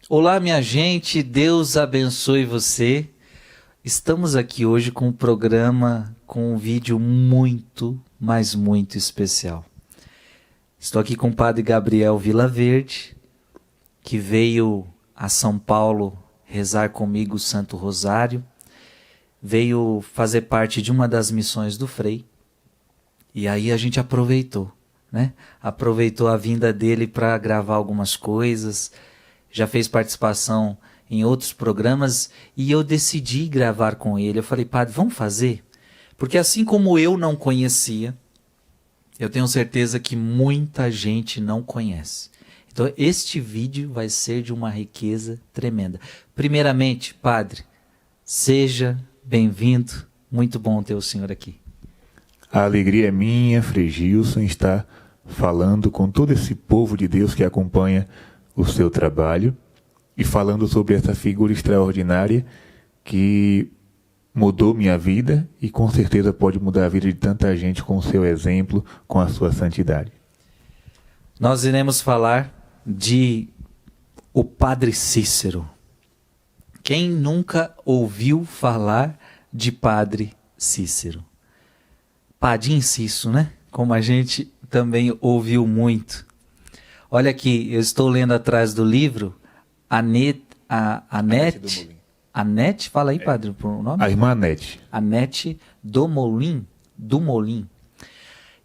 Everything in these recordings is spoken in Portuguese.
Olá, minha gente, Deus abençoe você. Estamos aqui hoje com um programa, com um vídeo muito, mas muito especial. Estou aqui com o Padre Gabriel Vilaverde, que veio a São Paulo rezar comigo o Santo Rosário, veio fazer parte de uma das missões do Frei, e aí a gente aproveitou, né? Aproveitou a vinda dele para gravar algumas coisas, já fez participação em outros programas e eu decidi gravar com ele. Eu falei, padre, vamos fazer? Porque assim como eu não conhecia, eu tenho certeza que muita gente não conhece. Então este vídeo vai ser de uma riqueza tremenda. Primeiramente, padre, seja bem-vindo. Muito bom ter o senhor aqui. A alegria é minha, Frei Gilson, estar falando com todo esse povo de Deus que acompanha o seu trabalho e falando sobre essa figura extraordinária que mudou minha vida e com certeza pode mudar a vida de tanta gente com o seu exemplo, com a sua santidade. Nós iremos falar de o Padre Cícero. Quem nunca ouviu falar de Padre Cícero? Padim Cício, né? Como a gente também ouviu muito. Olha aqui, eu estou lendo atrás do livro, Anete, fala aí, padre, o nome? A irmã Anete. Anete do Molin.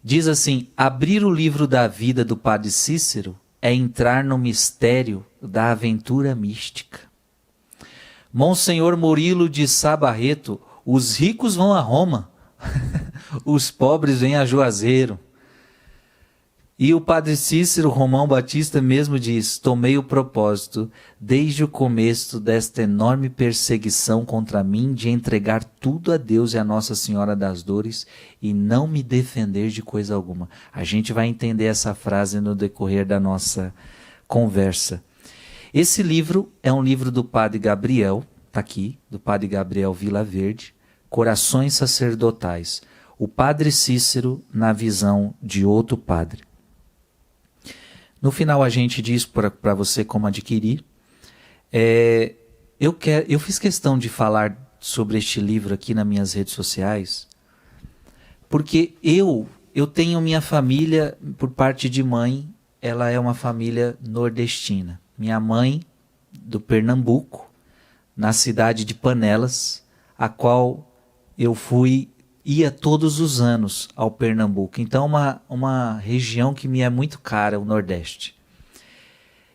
Diz assim, abrir o livro da vida do Padre Cícero é entrar no mistério da aventura mística. Monsenhor Murilo de Sá Barreto, os ricos vão a Roma, os pobres vêm a Juazeiro. E o Padre Cícero Romão Batista mesmo diz, tomei o propósito, desde o começo desta enorme perseguição contra mim, de entregar tudo a Deus e a Nossa Senhora das Dores e não me defender de coisa alguma. A gente vai entender essa frase no decorrer da nossa conversa. Esse livro é um livro do Padre Gabriel, está aqui, do Padre Gabriel Vilaverde, Corações Sacerdotais. O Padre Cícero na visão de outro padre. No final a gente diz para você como adquirir. Eu fiz questão de falar sobre este livro aqui nas minhas redes sociais, porque eu tenho minha família, por parte de mãe, ela é uma família nordestina. Minha mãe, do Pernambuco, na cidade de Panelas, a qual eu ia todos os anos ao Pernambuco. Então, uma região que me é muito cara, o Nordeste.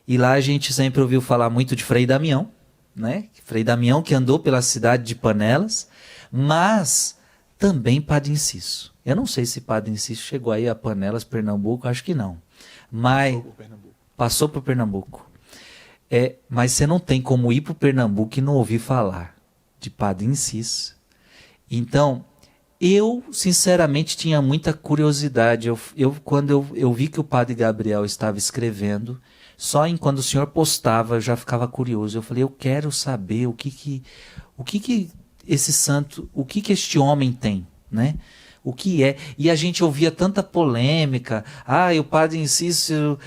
E lá a gente sempre ouviu falar muito de Frei Damião, né? Frei Damião que andou pela cidade de Panelas, mas também Padre Inciso. Eu não sei se Padre Inciso chegou aí a Panelas, Pernambuco, acho que não. Mas passou por Pernambuco. Mas você não tem como ir para o Pernambuco e não ouvir falar de Padre Inciso. Então, eu, sinceramente, tinha muita curiosidade. Quando eu vi que o Padre Gabriel estava escrevendo, quando o senhor postava, eu já ficava curioso. Eu falei, eu quero saber o que esse santo, o que este homem tem, né? O que é? E a gente ouvia tanta polêmica. O Padre Cícero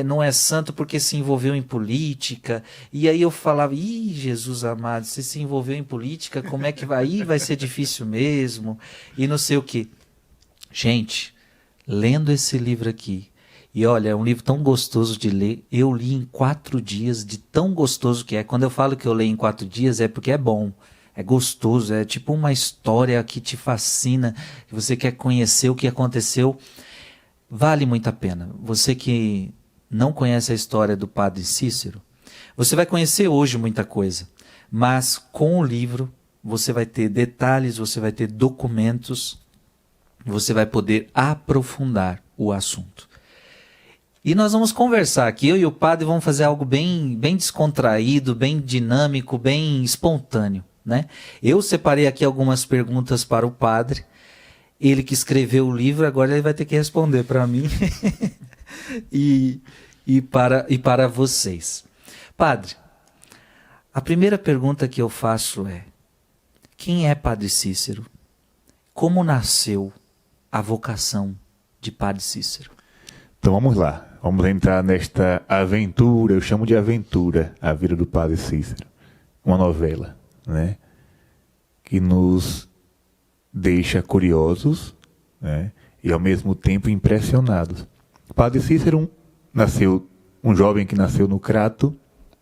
não é santo porque se envolveu em política. E aí eu falava, Jesus amado, você se envolveu em política, como é que vai? Vai ser difícil mesmo. E não sei o quê. Gente, lendo esse livro aqui, e olha, é um livro tão gostoso de ler, eu li em 4 dias, de tão gostoso que é. Quando eu falo que eu leio em 4 dias, é porque é bom. É gostoso, é tipo uma história que te fascina, que você quer conhecer o que aconteceu. Vale muito a pena. Você que não conhece a história do Padre Cícero, você vai conhecer hoje muita coisa, mas com o livro você vai ter detalhes, você vai ter documentos, você vai poder aprofundar o assunto. E nós vamos conversar aqui, eu e o padre vamos fazer algo bem descontraído, bem dinâmico, bem espontâneo. Né? Eu separei aqui algumas perguntas para o padre, ele que escreveu o livro, agora ele vai ter que responder para mim e para vocês. Padre, a primeira pergunta que eu faço é, quem é Padre Cícero? Como nasceu a vocação de Padre Cícero? Então vamos lá. Vamos entrar nesta aventura, eu chamo de aventura, a vida do Padre Cícero. Uma novela, né? Que nos deixa curiosos, né? E ao mesmo tempo impressionados. O Padre Cícero nasceu, um jovem que nasceu no Crato,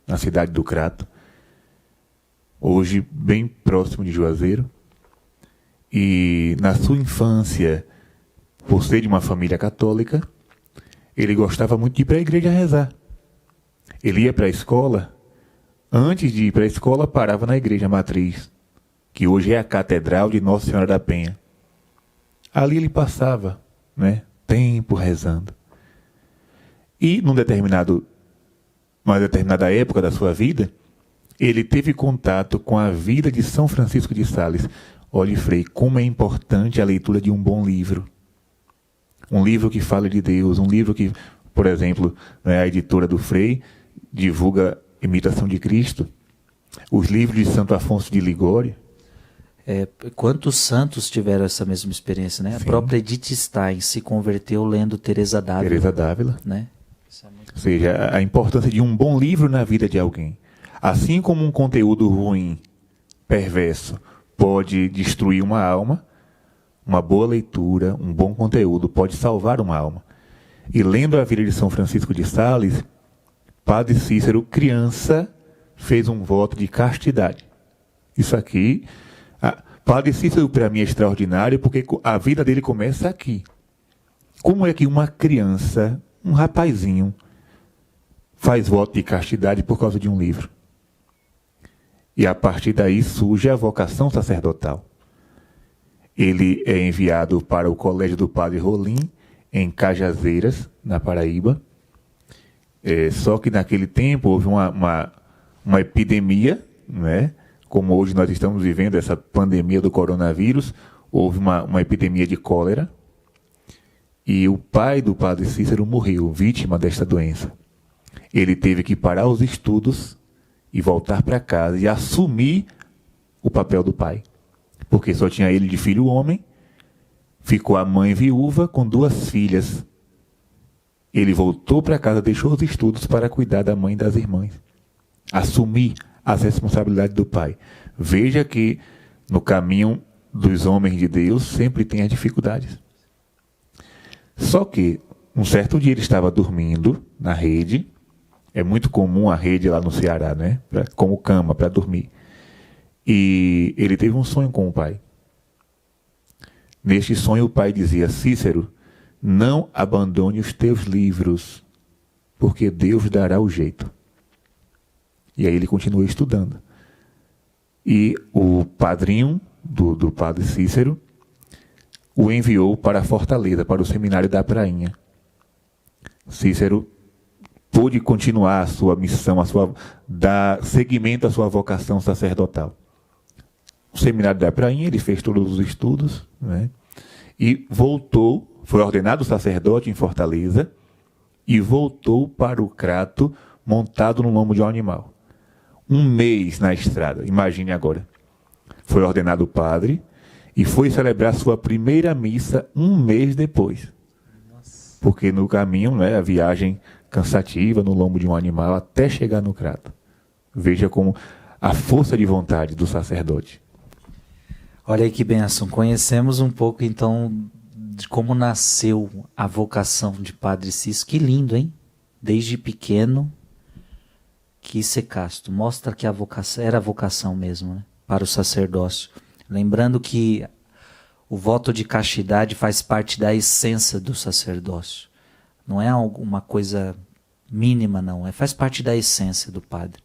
na cidade do Crato, hoje bem próximo de Juazeiro. E na sua infância, por ser de uma família católica, ele gostava muito de ir para a igreja rezar. Ele ia para a escola, antes de ir para a escola, parava na igreja matriz, que hoje é a Catedral de Nossa Senhora da Penha. Ali ele passava, né, tempo rezando. E numa determinada época da sua vida, ele teve contato com a vida de São Francisco de Sales. Olhe, Frei, como é importante a leitura de um bom livro. Um livro que fala de Deus, um livro que, por exemplo, né, a editora do Frei divulga Imitação de Cristo. Os livros de Santo Afonso de Ligório. Quantos santos tiveram essa mesma experiência, né? Sim. A própria Edith Stein se converteu lendo Teresa d'Ávila. Teresa d'Ávila. Né? Ou seja, a importância de um bom livro na vida de alguém. Assim como um conteúdo ruim, perverso, pode destruir uma alma, uma boa leitura, um bom conteúdo pode salvar uma alma. E lendo a vida de São Francisco de Sales, Padre Cícero, criança, fez um voto de castidade. Isso aqui, Padre Cícero para mim é extraordinário porque a vida dele começa aqui. Como é que uma criança, um rapazinho, faz voto de castidade por causa de um livro? E a partir daí surge a vocação sacerdotal. Ele é enviado para o Colégio do Padre Rolim, em Cajazeiras, na Paraíba. Só que naquele tempo houve uma epidemia, né? Como hoje nós estamos vivendo essa pandemia do coronavírus, houve uma epidemia de cólera. E o pai do Padre Cícero morreu, vítima desta doença. Ele teve que parar os estudos e voltar para casa e assumir o papel do pai. Porque só tinha ele de filho homem, ficou a mãe viúva com 2 filhas. Ele voltou para casa, deixou os estudos para cuidar da mãe e das irmãs. Assumir as responsabilidades do pai. Veja que no caminho dos homens de Deus sempre tem as dificuldades. Só que um certo dia ele estava dormindo na rede. É muito comum a rede lá no Ceará, né? Como cama, para dormir. E ele teve um sonho com o pai. Neste sonho o pai dizia: Cícero, não abandone os teus livros, porque Deus dará o jeito. E aí ele continuou estudando. E o padrinho do Padre Cícero o enviou para Fortaleza, para o seminário da Prainha. Cícero pôde continuar a sua missão, dar seguimento à sua vocação sacerdotal. O seminário da Prainha, ele fez todos os estudos, né? E voltou, foi ordenado sacerdote em Fortaleza, e voltou para o Crato montado no lombo de um animal. 1 mês na estrada, imagine agora. Foi ordenado padre e foi celebrar sua primeira missa 1 mês depois. Nossa. Porque no caminho, né, a viagem cansativa no lombo de um animal até chegar no Crato. Veja como a força de vontade do sacerdote. Olha aí que bênção. Conhecemos um pouco então de como nasceu a vocação de Padre Cícero. Que lindo, hein? Desde pequeno quis ser casto. Mostra que a vocação era a vocação mesmo, né? Para o sacerdócio. Lembrando que o voto de castidade faz parte da essência do sacerdócio. Não é alguma coisa mínima, não. Faz parte da essência do padre.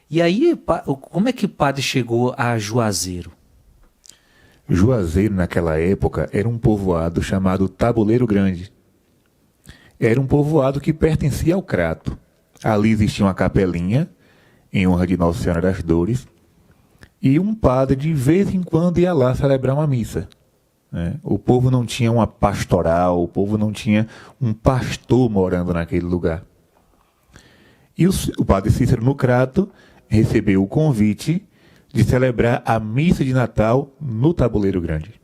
E aí, como é que o padre chegou a Juazeiro? Juazeiro, naquela época, era um povoado chamado Tabuleiro Grande. Era um povoado que pertencia ao Crato. Ali existia uma capelinha, em honra de Nossa Senhora das Dores, e um padre, de vez em quando, ia lá celebrar uma missa. O povo não tinha uma pastoral, o povo não tinha um pastor morando naquele lugar. E o Padre Cícero, no Crato, recebeu o convite de celebrar a missa de Natal no Tabuleiro Grande.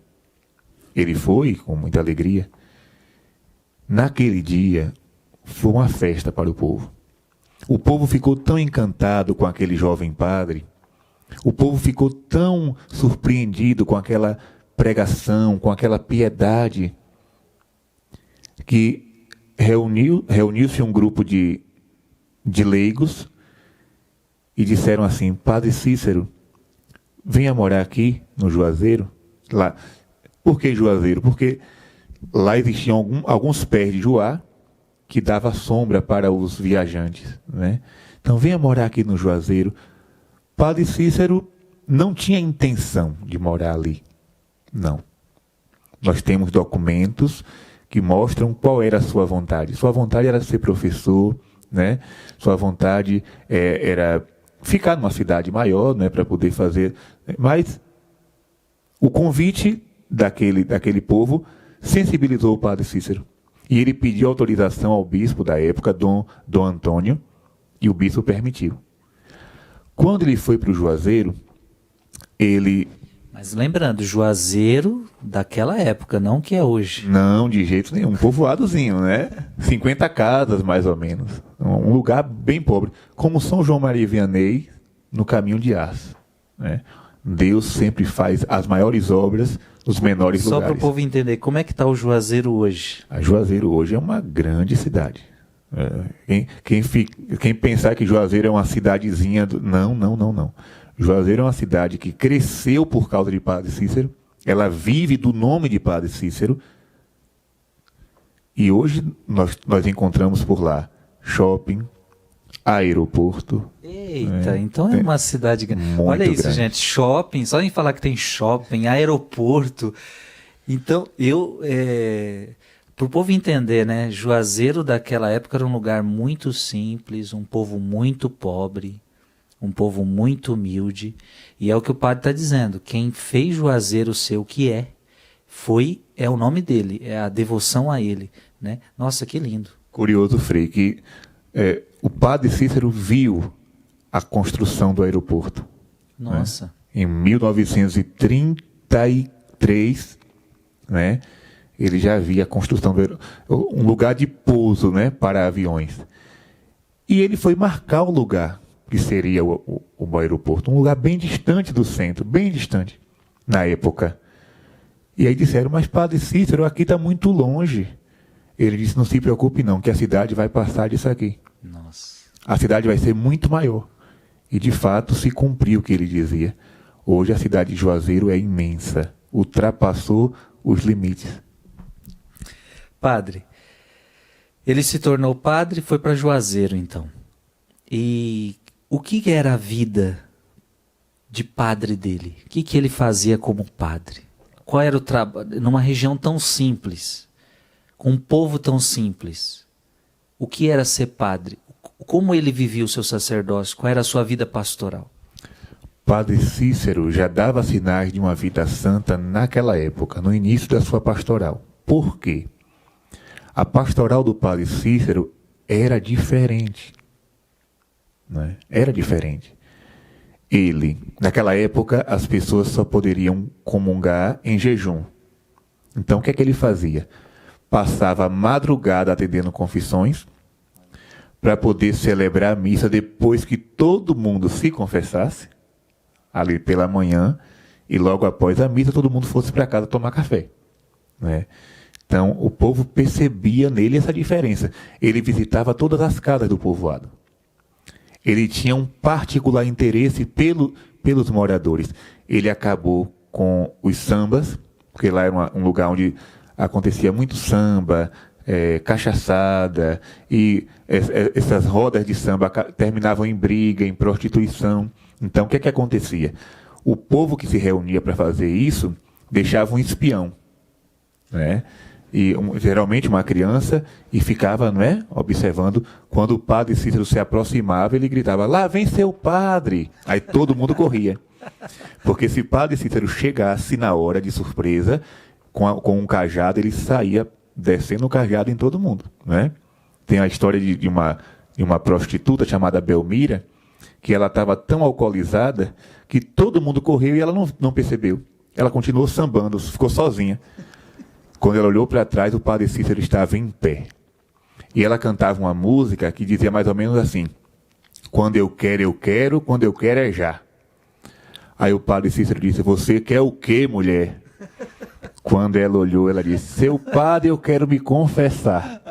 Ele foi com muita alegria. Naquele dia, foi uma festa para o povo. O povo ficou tão encantado com aquele jovem padre, o povo ficou tão surpreendido com aquela pregação, com aquela piedade, que reuniu-se um grupo de leigos e disseram assim: Padre Cícero, venha morar aqui no Juazeiro. Lá. Por que Juazeiro? Porque lá existiam alguns pés de Juá que dava sombra para os viajantes, né? Então venha morar aqui no Juazeiro. Padre Cícero não tinha intenção de morar ali. Não. Nós temos documentos que mostram qual era a sua vontade. Sua vontade era ser professor, né? Sua vontade era ficar numa cidade maior, né, para poder fazer. Mas o convite daquele povo sensibilizou o Padre Cícero. E ele pediu autorização ao bispo da época, Dom Antônio, e o bispo permitiu. Quando ele foi para o Juazeiro, ele... Mas lembrando, Juazeiro daquela época, não que é hoje. Não, de jeito nenhum. Um povoadozinho, né? 50 casas, mais ou menos. Um lugar bem pobre. Como São João Maria Vianney, no caminho de Aço, né? Deus sempre faz as maiores obras nos menores lugares. Só para o povo entender, como é que está o Juazeiro hoje? A Juazeiro hoje é uma grande cidade. Quem pensar que Juazeiro é uma cidadezinha... Não. Juazeiro é uma cidade que cresceu por causa de Padre Cícero. Ela vive do nome de Padre Cícero. E hoje nós encontramos por lá shopping, aeroporto. Eita, então é uma cidade grande. Olha isso, grande. Gente, shopping, só em falar que tem shopping, aeroporto. Então, para o povo entender, né, Juazeiro daquela época era um lugar muito simples, um povo muito pobre, um povo muito humilde, e é o que o padre está dizendo, quem fez Juazeiro ser o que é o nome dele, é a devoção a ele, né? Nossa, que lindo. Curioso, Frei, que o Padre Cícero viu a construção do aeroporto. Nossa. Né? Em 1933, né, ele já via a construção do um lugar de pouso, né, para aviões. E ele foi marcar o lugar que seria o aeroporto, um lugar bem distante do centro, bem distante, na época. E aí disseram, mas Padre Cícero, aqui está muito longe. Ele disse, não se preocupe não, que a cidade vai passar disso aqui. Nossa. A cidade vai ser muito maior. E de fato se cumpriu o que ele dizia. Hoje a cidade de Juazeiro é imensa, ultrapassou os limites. Padre, ele se tornou padre e foi para Juazeiro então. E o que era a vida de padre dele? O que ele fazia como padre? Qual era o trabalho? Numa região tão simples, com um povo tão simples, o que era ser padre? Como ele vivia o seu sacerdócio? Qual era a sua vida pastoral? Padre Cícero já dava sinais de uma vida santa naquela época, no início da sua pastoral. Por quê? A pastoral do Padre Cícero era diferente. Né? Era diferente. Naquela época, as pessoas só poderiam comungar em jejum. Então, o que é que ele fazia? Passava a madrugada atendendo confissões, para poder celebrar a missa depois que todo mundo se confessasse, ali pela manhã, e logo após a missa todo mundo fosse para casa tomar café. Né? Então, o povo percebia nele essa diferença. Ele visitava todas as casas do povoado. Ele tinha um particular interesse pelos moradores. Ele acabou com os sambas, porque lá era um lugar onde acontecia muito samba, cachaçada, e essas rodas de samba terminavam em briga, em prostituição. Então, o que acontecia? O povo que se reunia para fazer isso deixava um espião, né? E geralmente uma criança, e ficava, não é, observando. Quando o Padre Cícero se aproximava, ele gritava, lá vem seu padre. Aí todo mundo corria. Porque se Padre Cícero chegasse na hora de surpresa, com um cajado, ele saía descendo o cajado em todo mundo. Né? Tem a história de uma prostituta chamada Belmira, que ela estava tão alcoolizada que todo mundo correu e ela não percebeu. Ela continuou sambando, ficou sozinha. Quando ela olhou para trás, o Padre Cícero estava em pé. E ela cantava uma música que dizia mais ou menos assim: quando eu quero, quando eu quero é já. Aí o padre Cícero disse: você quer o quê, mulher? Quando ela olhou, ela disse: seu padre, eu quero me confessar.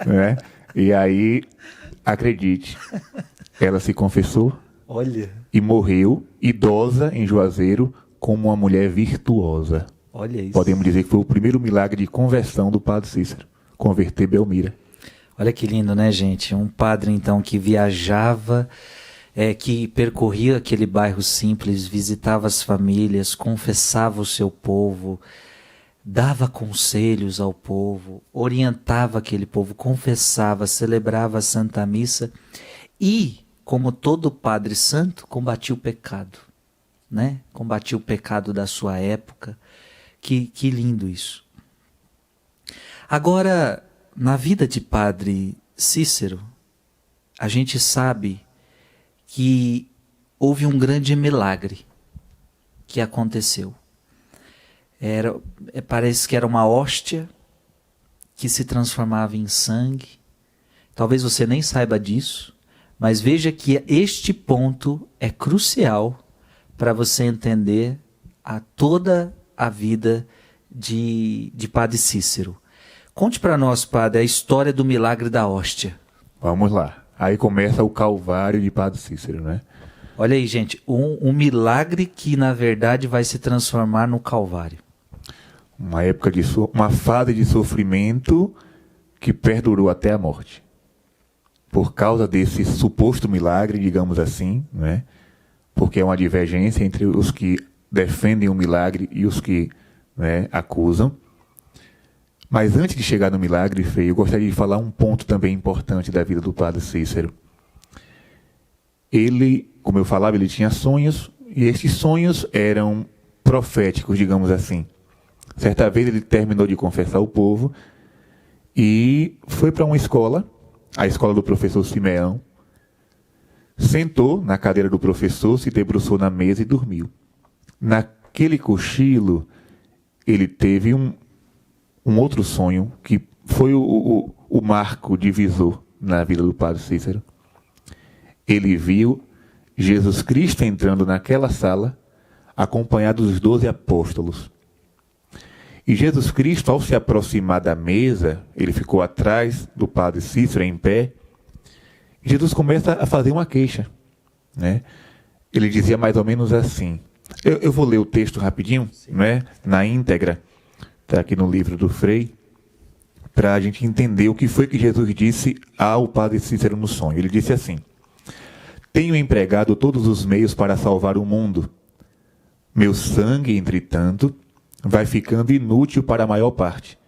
Né? E aí, acredite, ela se confessou. Olha. E morreu, idosa, em Juazeiro, como uma mulher virtuosa. Olha isso. Podemos dizer que foi o primeiro milagre de conversão do padre Cícero, converter Belmira. Olha que lindo, né, gente? Um padre, então, que viajava, que percorria aquele bairro simples, visitava as famílias, confessava o seu povo, dava conselhos ao povo, orientava aquele povo, confessava, celebrava a Santa Missa e, como todo padre santo, combatia o pecado, né? Combatia o pecado da sua época. Que lindo isso. Agora, na vida de padre Cícero, a gente sabe que houve um grande milagre que aconteceu. Parece que era uma hóstia que se transformava em sangue. Talvez você nem saiba disso, mas veja que este ponto é crucial para você entender toda a vida de padre Cícero. Conte para nós, padre, a história do milagre da hóstia. Vamos lá. Aí começa o Calvário de padre Cícero, né? Olha aí, gente, um milagre que na verdade vai se transformar no Calvário. Uma fase de sofrimento que perdurou até a morte. Por causa desse suposto milagre, digamos assim, né? Porque é uma divergência entre os que defendem o milagre e os que, né, acusam. Mas antes de chegar no milagre, Frei, eu gostaria de falar um ponto também importante da vida do padre Cícero. Ele, como eu falava, ele tinha sonhos, e esses sonhos eram proféticos, digamos assim. Certa vez ele terminou de confessar o povo e foi para uma escola, a escola do professor Simeão, sentou na cadeira do professor, se debruçou na mesa e dormiu. Naquele cochilo, ele teve um outro sonho que foi o marco divisor na vida do padre Cícero. Ele viu Jesus Cristo entrando naquela sala, acompanhado dos 12 apóstolos. E Jesus Cristo, ao se aproximar da mesa, ele ficou atrás do padre Cícero, em pé. Jesus começa a fazer uma queixa, né? Ele dizia mais ou menos assim. Eu vou ler o texto rapidinho, né? Na íntegra. Está aqui no livro do Frei, para a gente entender o que foi que Jesus disse ao padre Cícero no sonho. Ele disse assim: tenho empregado todos os meios para salvar o mundo. Meu sangue, entretanto, vai ficando inútil para a maior parte,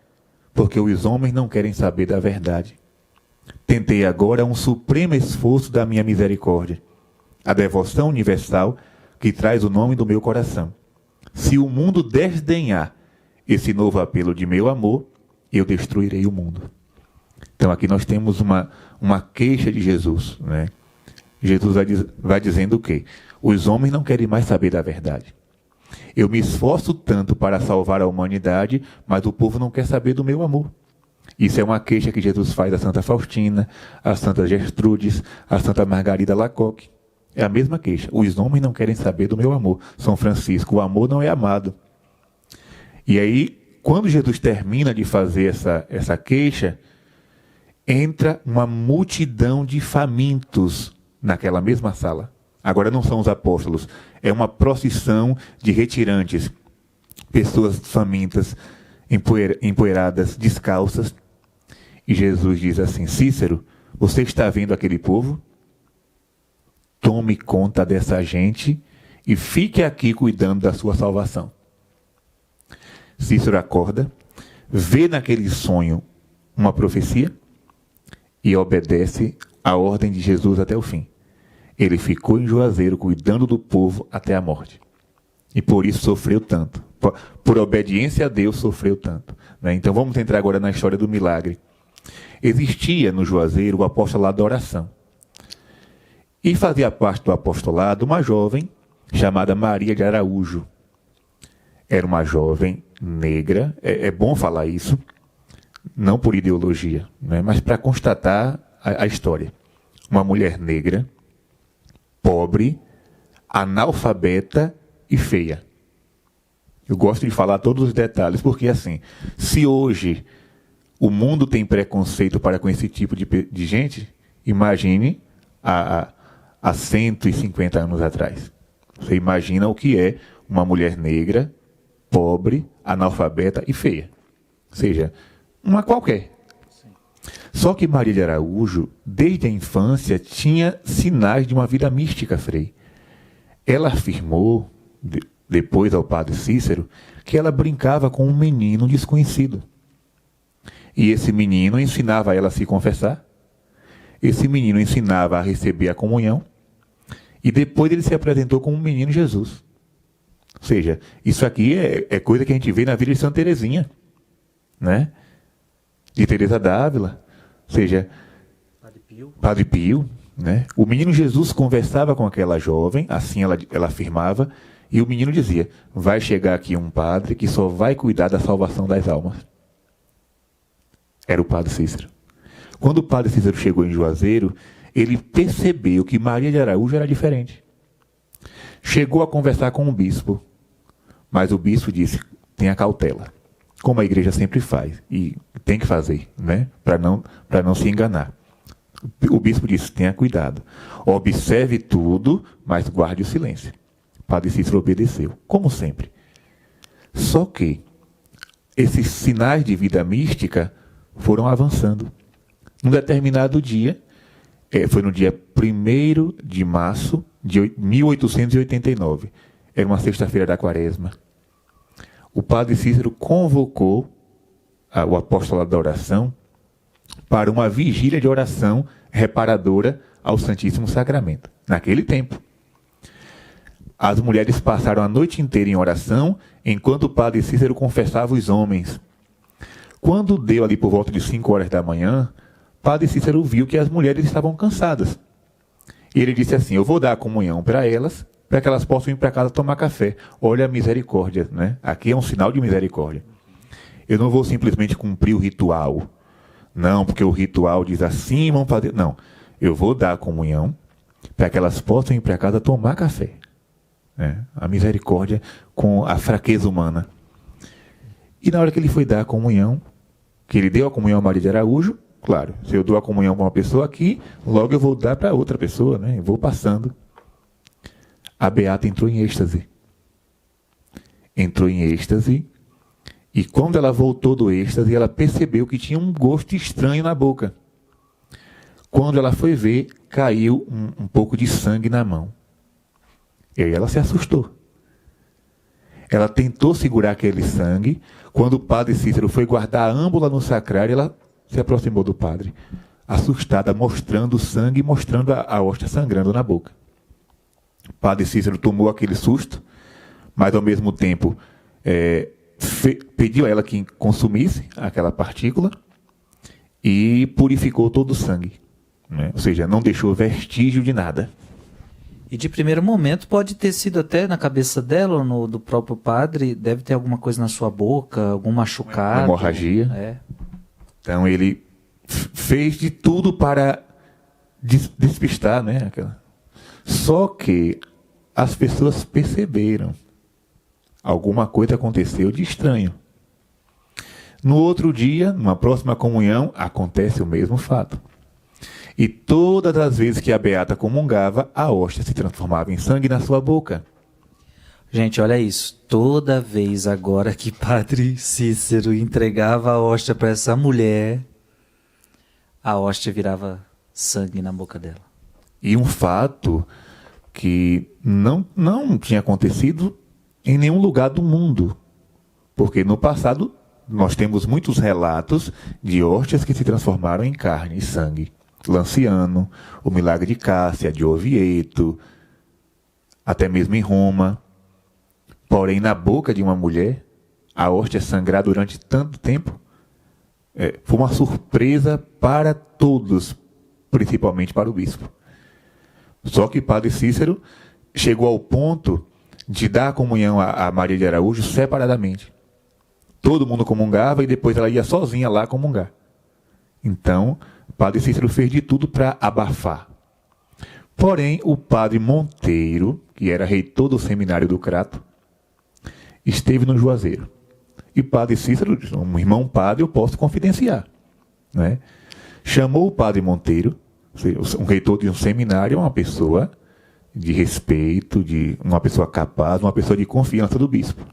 porque os homens não querem saber da verdade. Tentei agora um supremo esforço da minha misericórdia, a devoção universal que traz o nome do meu coração. Se o mundo desdenhar esse novo apelo de meu amor, eu destruirei o mundo. Então aqui nós temos uma queixa de Jesus, né? Jesus vai dizendo o quê? Os homens não querem mais saber da verdade. Eu me esforço tanto para salvar a humanidade, mas o povo não quer saber do meu amor. Isso é uma queixa que Jesus faz a Santa Faustina, a Santa Gertrudes, a Santa Margarida Lacoque. É a mesma queixa. Os homens não querem saber do meu amor. São Francisco, o amor não é amado. E aí, quando Jesus termina de fazer essa queixa, entra uma multidão de famintos naquela mesma sala. Agora não são os apóstolos, é uma procissão de retirantes, pessoas famintas, empoeiradas, descalças. E Jesus diz assim: Cícero, você está vendo aquele povo? Tome conta dessa gente e fique aqui cuidando da sua salvação. Cícero acorda, vê naquele sonho uma profecia e obedece a ordem de Jesus até o fim. Ele ficou em Juazeiro cuidando do povo até a morte. E por isso sofreu tanto. Por obediência a Deus sofreu tanto, né? Então vamos entrar agora na história do milagre. Existia no Juazeiro o apostolado da oração. E fazia parte do apostolado uma jovem chamada Maria de Araújo. Era uma jovem negra, é bom falar isso, não por ideologia, né, mas para constatar a história. Uma mulher negra, pobre, analfabeta e feia. Eu gosto de falar todos os detalhes, porque assim, se hoje o mundo tem preconceito para com esse tipo de gente, imagine há 150 anos atrás. Você imagina o que é uma mulher negra, pobre, analfabeta e feia. Ou seja, uma qualquer. Só que Maria de Araújo, desde a infância, tinha sinais de uma vida mística, Frei. Ela afirmou, depois ao padre Cícero, que ela brincava com um menino desconhecido. E esse menino ensinava ela a se confessar, esse menino ensinava a receber a comunhão, e depois ele se apresentou como um menino Jesus. Ou seja, isso aqui é coisa que a gente vê na vida de Santa Teresinha, né? De Teresa d'Ávila. Ou seja, Padre Pio, né? O menino Jesus conversava com aquela jovem, assim ela afirmava, e o menino dizia: vai chegar aqui um padre que só vai cuidar da salvação das almas. Era o padre Cícero. Quando o padre Cícero chegou em Juazeiro, ele percebeu que Maria de Araújo era diferente. Chegou a conversar com o bispo, mas o bispo disse: tenha cautela, como a igreja sempre faz, e tem que fazer, né? Para não se enganar. O bispo disse: tenha cuidado, observe tudo, mas guarde o silêncio. O padre Cícero obedeceu, como sempre. Só que esses sinais de vida mística foram avançando. Num determinado dia, foi no dia 1º de março de 1889, era uma sexta-feira da quaresma, o padre Cícero convocou o apostolado da oração para uma vigília de oração reparadora ao Santíssimo Sacramento. Naquele tempo, as mulheres passaram a noite inteira em oração, enquanto o padre Cícero confessava os homens. Quando deu ali por volta de 5 horas da manhã, padre Cícero viu que as mulheres estavam cansadas. E ele disse assim: eu vou dar a comunhão para que elas possam ir para casa tomar café. Olha a misericórdia, né? Aqui é um sinal de misericórdia. Eu não vou simplesmente cumprir o ritual. Não, porque o ritual diz assim, vamos fazer. Não, eu vou dar a comunhão para que elas possam ir para casa tomar café. A misericórdia com a fraqueza humana. E na hora que ele foi dar a comunhão, que ele deu a comunhão a Maria de Araújo, claro, se eu dou a comunhão para uma pessoa aqui, logo eu vou dar para outra pessoa, né? Eu vou passando. A beata entrou em êxtase. Entrou em êxtase, e quando ela voltou do êxtase, ela percebeu que tinha um gosto estranho na boca. Quando ela foi ver, caiu um pouco de sangue na mão. E aí ela se assustou. Ela tentou segurar aquele sangue. Quando o padre Cícero foi guardar a âmbula no sacrário, ela se aproximou do padre, assustada, mostrando o sangue e mostrando a hóstia sangrando na boca. O padre Cícero tomou aquele susto, mas ao mesmo tempo pediu a ela que consumisse aquela partícula e purificou todo o sangue, né? Ou seja, não deixou vestígio de nada. E de primeiro momento pode ter sido até na cabeça dela ou do próprio padre, deve ter alguma coisa na sua boca, algum machucado. Hemorragia. Então ele fez de tudo para despistar, né? Só que as pessoas perceberam. Alguma coisa aconteceu de estranho. No outro dia, numa próxima comunhão, acontece o mesmo fato. E todas as vezes que a beata comungava, a hóstia se transformava em sangue na sua boca. Gente, olha isso. Toda vez agora que padre Cícero entregava a hóstia para essa mulher, a hóstia virava sangue na boca dela. E um fato que não tinha acontecido em nenhum lugar do mundo. Porque no passado nós temos muitos relatos de hóstias que se transformaram em carne e sangue. Lanciano, o milagre de Cássia, de Oviedo, até mesmo em Roma. Porém, na boca de uma mulher, a hóstia sangrar durante tanto tempo foi uma surpresa para todos, principalmente para o bispo. Só que padre Cícero chegou ao ponto de dar a comunhão a Maria de Araújo separadamente. todo mundo comungava e depois ela ia sozinha lá comungar. Então, o padre Cícero fez de tudo para abafar. Porém, o padre Monteiro, que era reitor do seminário do Crato, esteve no Juazeiro. E padre Cícero disse, um irmão padre eu posso confidenciar. Né? Chamou o padre Monteiro, um reitor de um seminário, uma pessoa de respeito, uma pessoa capaz, uma pessoa de confiança do bispo.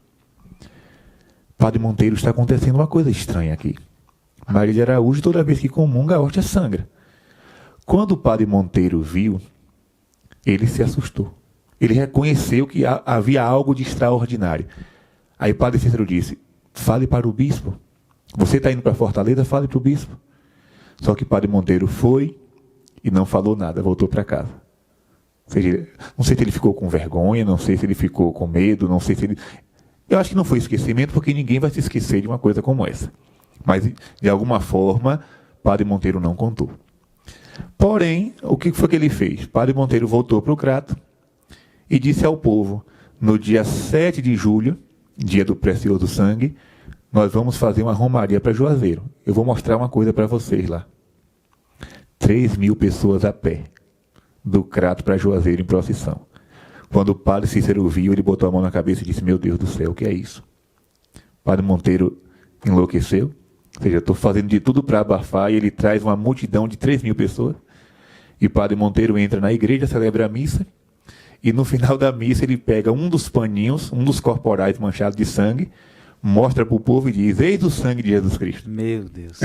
Padre Monteiro, está acontecendo uma coisa estranha aqui. Maria de Araújo, toda vez que comunga, a hóstia sangra. Quando o padre Monteiro viu, ele se assustou. Ele reconheceu que havia algo de extraordinário. Aí padre Cícero disse, fale para o bispo. Você está indo para Fortaleza, fale para o bispo. Só que padre Monteiro foi e não falou nada, voltou para casa. Ou seja, não sei se ele ficou com vergonha, não sei se ele ficou com medo, não sei se ele... Eu acho que não foi esquecimento, porque ninguém vai se esquecer de uma coisa como essa. Mas, de alguma forma, padre Monteiro não contou. Porém, o que foi que ele fez? Padre Monteiro voltou para o Crato e disse ao povo, no dia 7 de julho, dia do precioso sangue, nós vamos fazer uma romaria para Juazeiro. Eu vou mostrar uma coisa para vocês lá. 3.000 pessoas a pé, do Crato para Juazeiro em procissão. Quando o padre Cícero viu, ele botou a mão na cabeça e disse, meu Deus do céu, o que é isso? Padre Monteiro enlouqueceu. Ou seja, estou fazendo de tudo para abafar e ele traz uma multidão de 3.000 pessoas. E padre Monteiro entra na igreja, celebra a missa. E no final da missa ele pega um dos paninhos, um dos corporais manchados de sangue, mostra para o povo e diz, eis o sangue de Jesus Cristo. Meu Deus.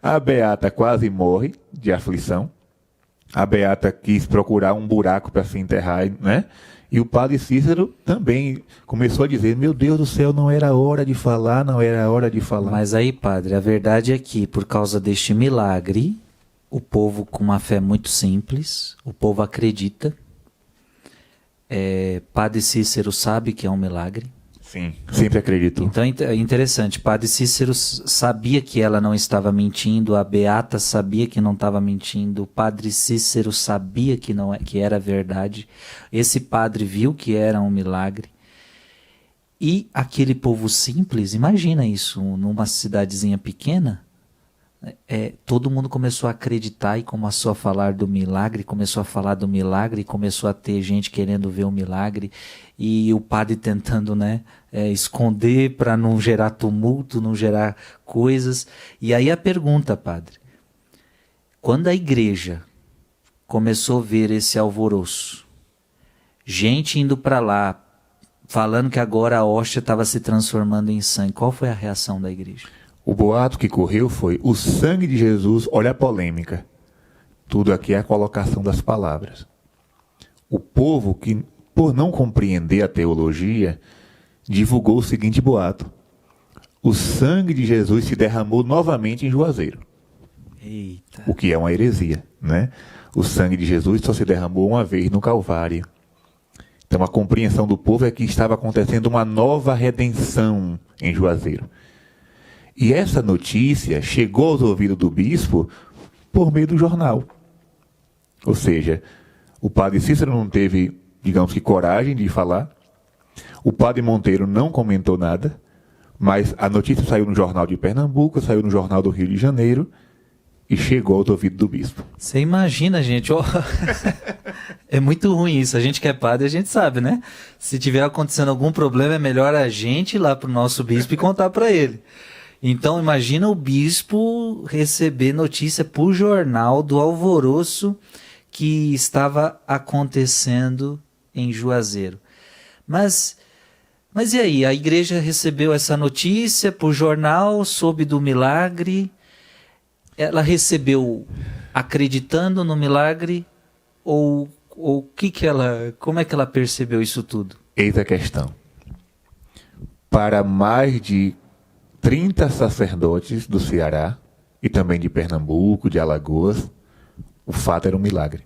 A beata quase morre de aflição. A beata quis procurar um buraco para se enterrar, né? E o padre Cícero também começou a dizer, meu Deus do céu, não era hora de falar, não era hora de falar. Mas aí, padre, a verdade é que, por causa deste milagre, o povo com uma fé muito simples, o povo acredita. Padre Cícero sabe que é um milagre. Sim, sempre acreditou. Então é interessante, padre Cícero sabia que ela não estava mentindo, a beata sabia que não estava mentindo, o padre Cícero sabia que era verdade, esse padre viu que era um milagre. E aquele povo simples, imagina isso, numa cidadezinha pequena, todo mundo começou a acreditar e começou a falar do milagre, começou a ter gente querendo ver o milagre, e o padre tentando, esconder para não gerar tumulto, não gerar coisas. E aí a pergunta, padre, quando a igreja começou a ver esse alvoroço, gente indo para lá, falando que agora a hóstia estava se transformando em sangue, qual foi a reação da igreja? O boato que correu foi, o sangue de Jesus, olha a polêmica. Tudo aqui é a colocação das palavras. O povo que, por não compreender a teologia, divulgou o seguinte boato. O sangue de Jesus se derramou novamente em Juazeiro. Eita. O que é uma heresia, né? O sangue de Jesus só se derramou uma vez no Calvário. Então a compreensão do povo é que estava acontecendo uma nova redenção em Juazeiro. E essa notícia chegou aos ouvidos do bispo por meio do jornal. Ou seja, o padre Cícero não teve, digamos que, coragem de falar. O padre Monteiro não comentou nada, mas a notícia saiu no jornal de Pernambuco, saiu no jornal do Rio de Janeiro e chegou aos ouvidos do bispo. Você imagina, gente, é muito ruim isso. A gente que é padre, a gente sabe, né? Se tiver acontecendo algum problema, é melhor a gente ir lá para o nosso bispo e contar para ele. Então, imagina o bispo receber notícia por jornal do alvoroço que estava acontecendo em Juazeiro. Mas e aí? A igreja recebeu essa notícia por jornal, soube do milagre. Ela recebeu acreditando no milagre? Ou como é que ela percebeu isso tudo? Eis a questão. Para mais de 30 sacerdotes do Ceará e também de Pernambuco, de Alagoas, o fato era um milagre.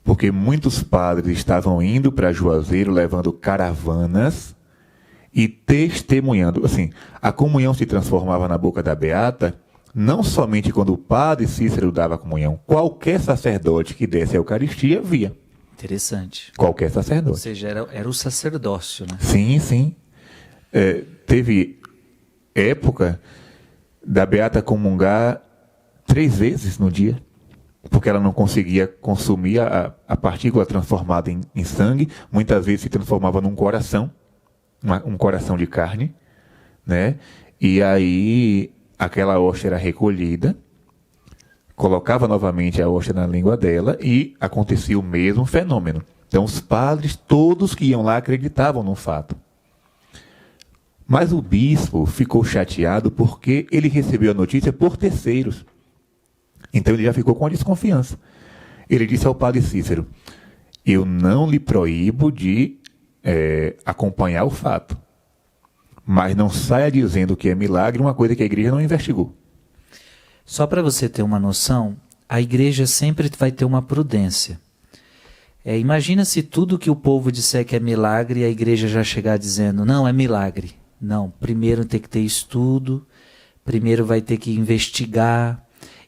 Porque muitos padres estavam indo para Juazeiro levando caravanas e testemunhando. Assim, a comunhão se transformava na boca da beata não somente quando o padre Cícero dava a comunhão. Qualquer sacerdote que desse a Eucaristia via. Interessante. Qualquer sacerdote. Ou seja, era o sacerdócio, né? Sim, sim. teve época da Beata comungar 3 vezes no dia, porque ela não conseguia consumir a partícula transformada em sangue. Muitas vezes se transformava num coração, um coração de carne, né? E aí aquela hóstia era recolhida, colocava novamente a hóstia na língua dela e acontecia o mesmo fenômeno. Então os padres, todos que iam lá, acreditavam no fato. Mas o bispo ficou chateado porque ele recebeu a notícia por terceiros. Então ele já ficou com a desconfiança. Ele disse ao padre Cícero: eu não lhe proíbo de acompanhar o fato, mas não saia dizendo que é milagre uma coisa que a igreja não investigou. Só para você ter uma noção, a igreja sempre vai ter uma prudência. Imagina se tudo que o povo disser que é milagre, a igreja já chegar dizendo, não, é milagre. Não, primeiro tem que ter estudo, primeiro vai ter que investigar.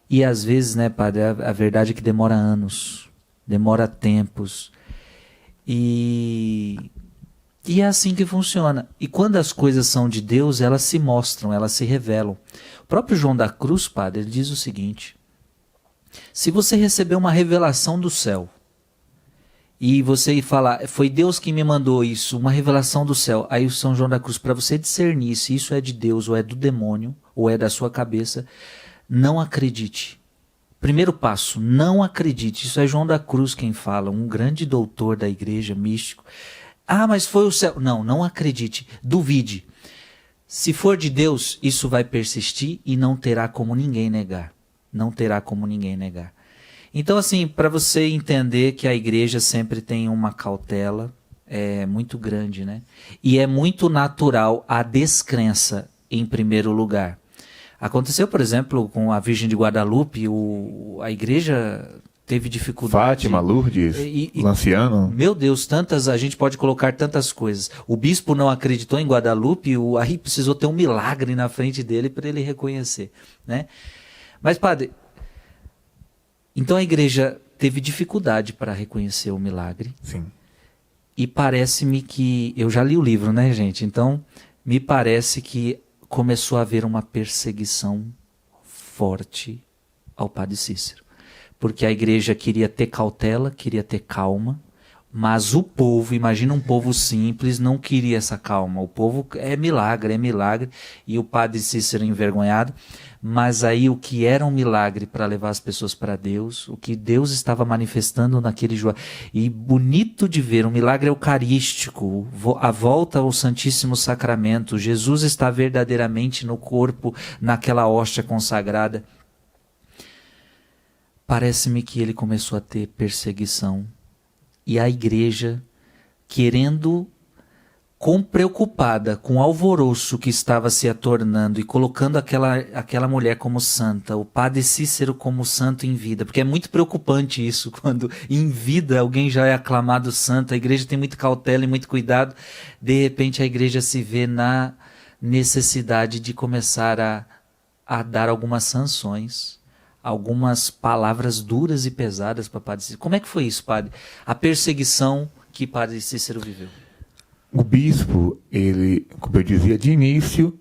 E às vezes, né, padre, a verdade é que demora anos, demora tempos. E é assim que funciona. E quando as coisas são de Deus, elas se mostram, elas se revelam. O próprio João da Cruz, padre, ele diz o seguinte: se você receber uma revelação do céu, e você falar, foi Deus que me mandou isso, uma revelação do céu, aí o São João da Cruz, para você discernir se isso é de Deus ou é do demônio, ou é da sua cabeça, não acredite. Primeiro passo, não acredite. Isso é João da Cruz quem fala, um grande doutor da igreja, místico. Ah, mas foi o céu. Não, não acredite, duvide. Se for de Deus, isso vai persistir e não terá como ninguém negar. Não terá como ninguém negar. Então, assim, para você entender que a igreja sempre tem uma cautela muito grande, né? E é muito natural a descrença em primeiro lugar. Aconteceu, por exemplo, com a Virgem de Guadalupe, a igreja teve dificuldade. Fátima, Lourdes, Lanciano. Meu Deus, a gente pode colocar tantas coisas. O bispo não acreditou em Guadalupe, aí precisou ter um milagre na frente dele para ele reconhecer, né? Mas, padre, então a igreja teve dificuldade para reconhecer o milagre. Sim. E parece-me que, eu já li o livro, né, gente? Então, me parece que começou a haver uma perseguição forte ao padre Cícero. Porque a igreja queria ter cautela, queria ter calma, mas o povo, imagina um povo simples, não queria essa calma. O povo é milagre, e o padre Cícero envergonhado. Mas aí o que era um milagre para levar as pessoas para Deus, o que Deus estava manifestando naquele joelho. E bonito de ver, um milagre eucarístico, a volta ao Santíssimo Sacramento. Jesus está verdadeiramente no corpo, naquela hóstia consagrada. Parece-me que ele começou a ter perseguição. E a igreja, preocupada com o alvoroço que estava se atornando e colocando aquela mulher como santa, o padre Cícero como santo em vida, porque é muito preocupante isso, quando em vida alguém já é aclamado santo, a igreja tem muita cautela e muito cuidado, de repente a igreja se vê na necessidade de começar a dar algumas sanções, algumas palavras duras e pesadas para o padre Cícero. Como é que foi isso, padre? A perseguição que o padre Cícero viveu. O bispo, ele, como eu dizia de início,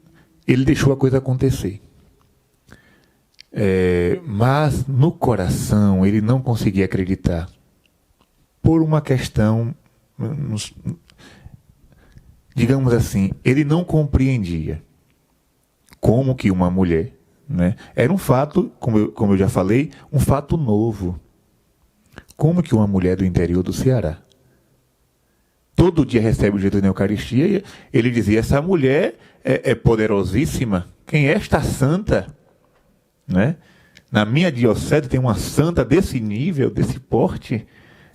ele deixou a coisa acontecer. Mas no coração ele não conseguia acreditar. Por uma questão, digamos assim, ele não compreendia como que uma mulher, né, era um fato, como eu já falei, um fato novo. Como que uma mulher do interior do Ceará todo dia recebe o Jesus na Eucaristia, e ele dizia, essa mulher é poderosíssima, quem é esta santa? Né? Na minha diocese tem uma santa desse nível, desse porte,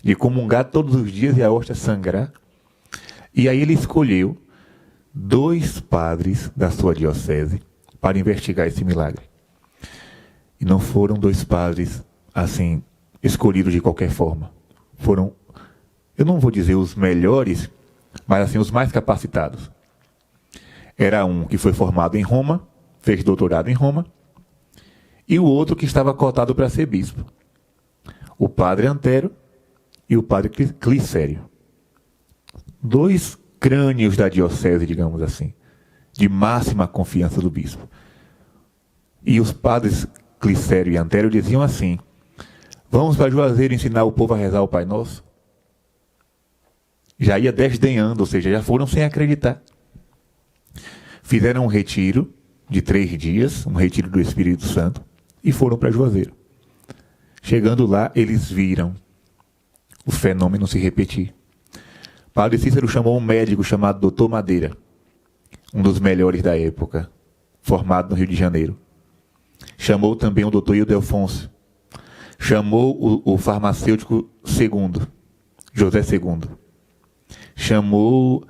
de comungar todos os dias e a hóstia sangrar. E aí ele escolheu 2 padres da sua diocese para investigar esse milagre. E não foram 2 padres, assim, escolhidos de qualquer forma. Foram, eu não vou dizer os melhores, mas assim, os mais capacitados. Era um que foi formado em Roma, fez doutorado em Roma, e o outro que estava cotado para ser bispo. O padre Antero e o padre Clicério. 2 crânios da diocese, digamos assim. de máxima confiança do bispo. E os padres Glicério e Antério diziam assim: vamos para Juazeiro ensinar o povo a rezar o Pai Nosso? Já ia desdenhando, ou seja, já foram sem acreditar. Fizeram um retiro de 3 dias, um retiro do Espírito Santo, e foram para Juazeiro. Chegando lá, eles viram o fenômeno se repetir. Padre Cícero chamou um médico chamado Dr. Madeira, um dos melhores da época, formado no Rio de Janeiro. Chamou também o Dr. Ildefonso. Chamou o farmacêutico II, José II. Chamou,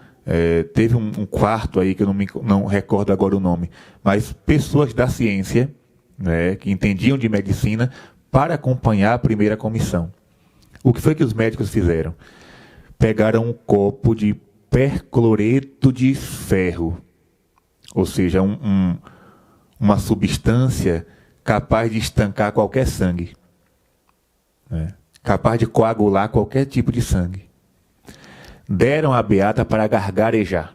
teve um quarto aí que eu não recordo agora o nome, mas pessoas da ciência, né, que entendiam de medicina, para acompanhar a primeira comissão. O que foi que os médicos fizeram? Pegaram um copo de percloreto de ferro, ou seja, uma substância capaz de estancar qualquer sangue, né? Capaz de coagular qualquer tipo de sangue. Deram a beata para gargarejar.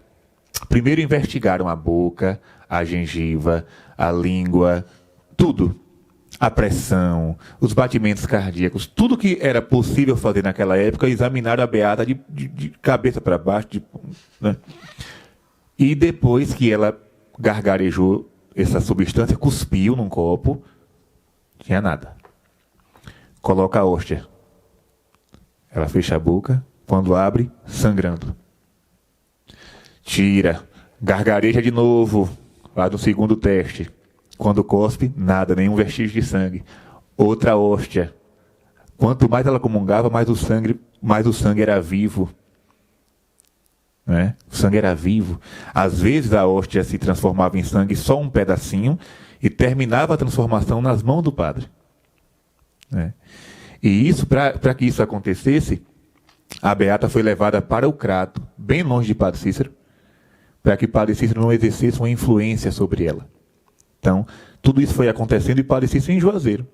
Primeiro investigaram a boca, a gengiva, a língua, tudo. A pressão, os batimentos cardíacos, tudo que era possível fazer naquela época, examinaram a beata de cabeça para baixo. Né? E depois que ela gargarejou essa substância, cuspiu num copo, tinha nada. Coloca a hóstia. Ela fecha a boca, quando abre, sangrando. Tira, gargareja de novo, lá no segundo teste. Quando cospe, nada, nenhum vestígio de sangue. Outra hóstia. Quanto mais ela comungava, mais o sangue era vivo. Né? O sangue era vivo. Às vezes a hóstia se transformava em sangue só um pedacinho e terminava a transformação nas mãos do padre. Né? E isso, para que isso acontecesse, a beata foi levada para o Crato, bem longe de Padre Cícero, para que Padre Cícero não exercesse uma influência sobre ela. Então, tudo isso foi acontecendo e Padre Cícero em Juazeiro.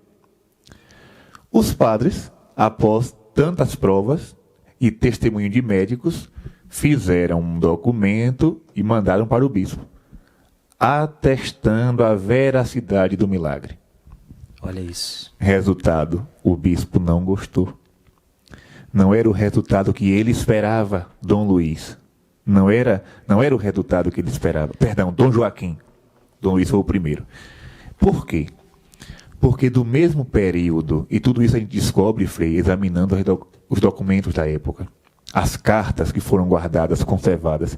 Os padres, após tantas provas e testemunho de médicos, fizeram um documento e mandaram para o bispo, atestando a veracidade do milagre. Olha isso. Resultado, o bispo não gostou. Não era o resultado que ele esperava, Dom Luís. Não era o resultado que ele esperava. Perdão, Dom Joaquim. Dom Luís foi o primeiro. Por quê? Porque do mesmo período, e tudo isso a gente descobre, Frei, examinando os documentos da época, as cartas que foram guardadas, conservadas,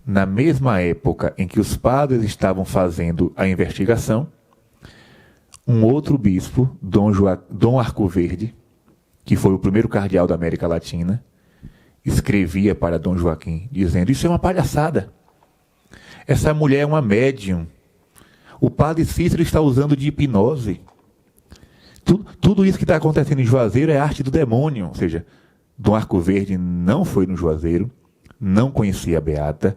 na mesma época em que os padres estavam fazendo a investigação, um outro bispo, Dom Arcoverde, que foi o primeiro cardeal da América Latina, escrevia para Dom Joaquim, dizendo: isso é uma palhaçada. Essa mulher é uma médium. O padre Cícero está usando de hipnose. Tudo isso que está acontecendo em Juazeiro é arte do demônio. Ou seja, Dom Arcoverde não foi no Juazeiro, não conhecia a beata,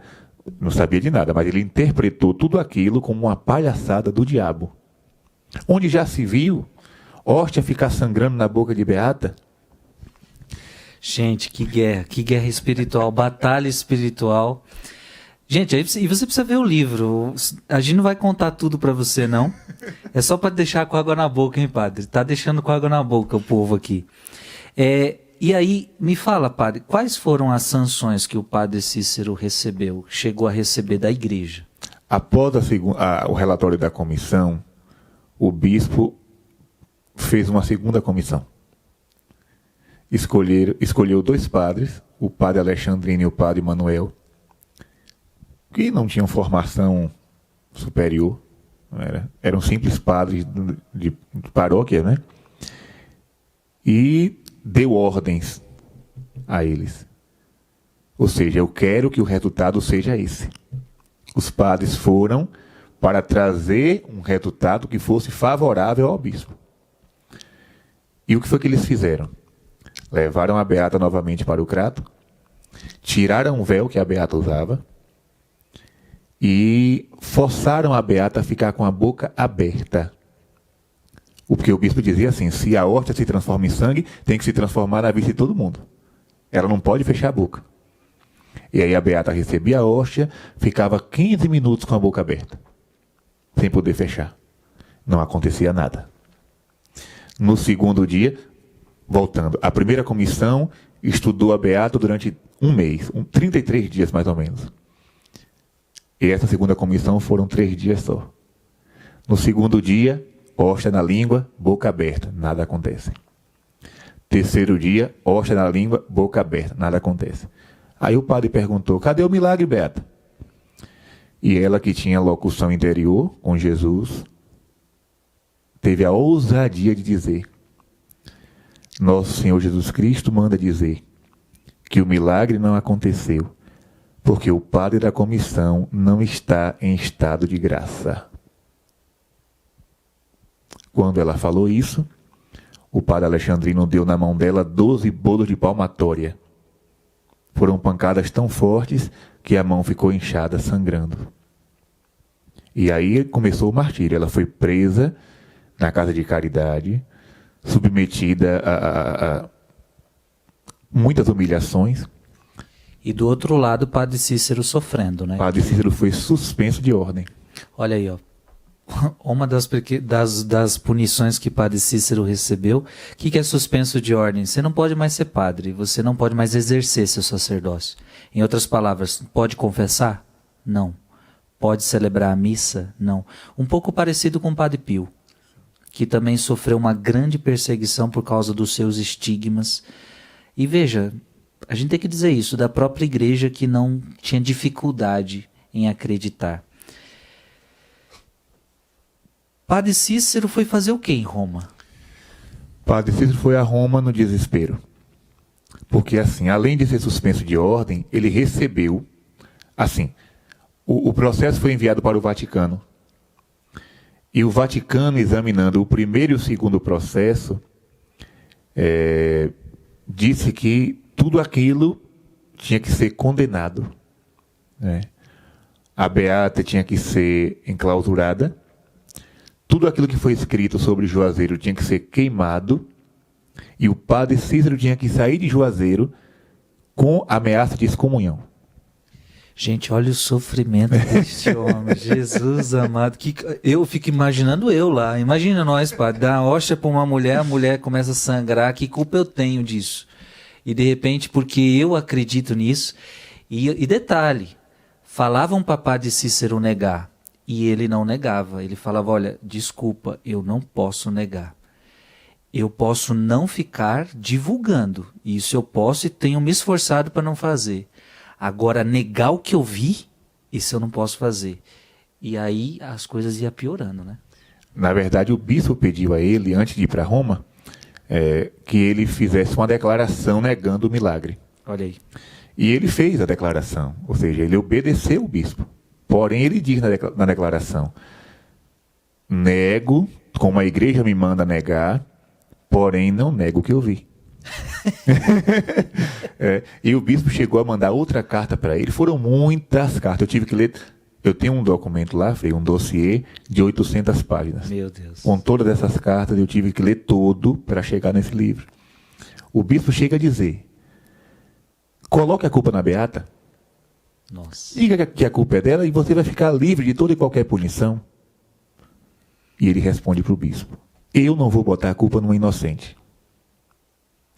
não sabia de nada, mas ele interpretou tudo aquilo como uma palhaçada do diabo. Onde já se viu hóstia ficar sangrando na boca de beata? Gente, que guerra espiritual, batalha espiritual. Gente, e você precisa ver o livro. A gente não vai contar tudo para você, não. É só para deixar com água na boca, hein, padre? Tá deixando com água na boca o povo aqui. E aí, me fala, padre, quais foram as sanções que o padre Cícero recebeu, chegou a receber da igreja? Após o relatório da comissão, o bispo fez uma segunda comissão. Escolheu 2 padres, o padre Alexandrino e o padre Manuel, que não tinham formação superior, eram simples padres de paróquia, né? E deu ordens a eles. Ou seja, eu quero que o resultado seja esse. Os padres foram para trazer um resultado que fosse favorável ao bispo. E o que foi que eles fizeram? Levaram a beata novamente para o Crato, tiraram o véu que a beata usava e forçaram a beata a ficar com a boca aberta. Porque o bispo dizia assim: se a hóstia se transforma em sangue, tem que se transformar na vista de todo mundo. Ela não pode fechar a boca. E aí a beata recebia a hóstia, ficava 15 minutos com a boca aberta, sem poder fechar. Não acontecia nada. No segundo dia, voltando, a primeira comissão estudou a beata durante um mês, 33 dias mais ou menos. E essa segunda comissão foram 3 dias só. No segundo dia, hóstia na língua, boca aberta, nada acontece. Terceiro dia, hóstia na língua, boca aberta, nada acontece. Aí o padre perguntou, cadê o milagre, beata? E ela, que tinha locução interior com Jesus, teve a ousadia de dizer, nosso Senhor Jesus Cristo manda dizer que o milagre não aconteceu, porque o padre da comissão não está em estado de graça. Quando ela falou isso, o padre Alexandrino deu na mão dela 12 bolos de palmatória. Foram pancadas tão fortes que a mão ficou inchada, sangrando. E aí começou o martírio. Ela foi presa na casa de caridade, submetida a muitas humilhações. E do outro lado, o padre Cícero sofrendo, né? O padre Cícero foi suspenso de ordem. Olha aí, ó. Uma das punições que padre Cícero recebeu, o que é suspenso de ordem? Você não pode mais ser padre, você não pode mais exercer seu sacerdócio. Em outras palavras, pode confessar? Não. Pode celebrar a missa? Não. Um pouco parecido com o padre Pio, que também sofreu uma grande perseguição por causa dos seus estigmas. E veja, a gente tem que dizer isso, da própria igreja que não tinha dificuldade em acreditar. Padre Cícero foi fazer o que em Roma? Padre Cícero foi a Roma no desespero. Porque, assim, além de ser suspenso de ordem, ele recebeu, assim, o processo foi enviado para o Vaticano. E o Vaticano, examinando o primeiro e o segundo processo, disse que tudo aquilo tinha que ser condenado, né? A beata tinha que ser enclausurada, tudo aquilo que foi escrito sobre Juazeiro tinha que ser queimado, e o padre Cícero tinha que sair de Juazeiro com ameaça de excomunhão. Gente, olha o sofrimento deste homem, Jesus amado. Eu fico imaginando eu lá. Imagina nós, padre, dar uma hóstia para uma mulher, a mulher começa a sangrar. Que culpa eu tenho disso? E de repente, porque eu acredito nisso. E detalhe, falavam para padre Cícero negar. E ele não negava. Ele falava, olha, desculpa, eu não posso negar. Eu posso não ficar divulgando. Isso eu posso e tenho me esforçado para não fazer. Agora, negar o que eu vi, isso eu não posso fazer. E aí as coisas iam piorando, né? Na verdade, o bispo pediu a ele, antes de ir para Roma, que ele fizesse uma declaração negando o milagre. Olha aí. E ele fez a declaração, ou seja, ele obedeceu o bispo. Porém, ele diz na declaração, nego, como a igreja me manda negar, porém não nego o que eu vi. E o bispo chegou a mandar outra carta para ele. Foram muitas cartas. Eu tive que ler. Eu tenho um documento lá, um dossiê de 800 páginas. Meu Deus. Com todas essas cartas, eu tive que ler todo para chegar nesse livro. O bispo chega a dizer: coloque a culpa na beata. Nossa. Diga que a culpa é dela e você vai ficar livre de toda e qualquer punição. E ele responde para o bispo: eu não vou botar a culpa numa inocente.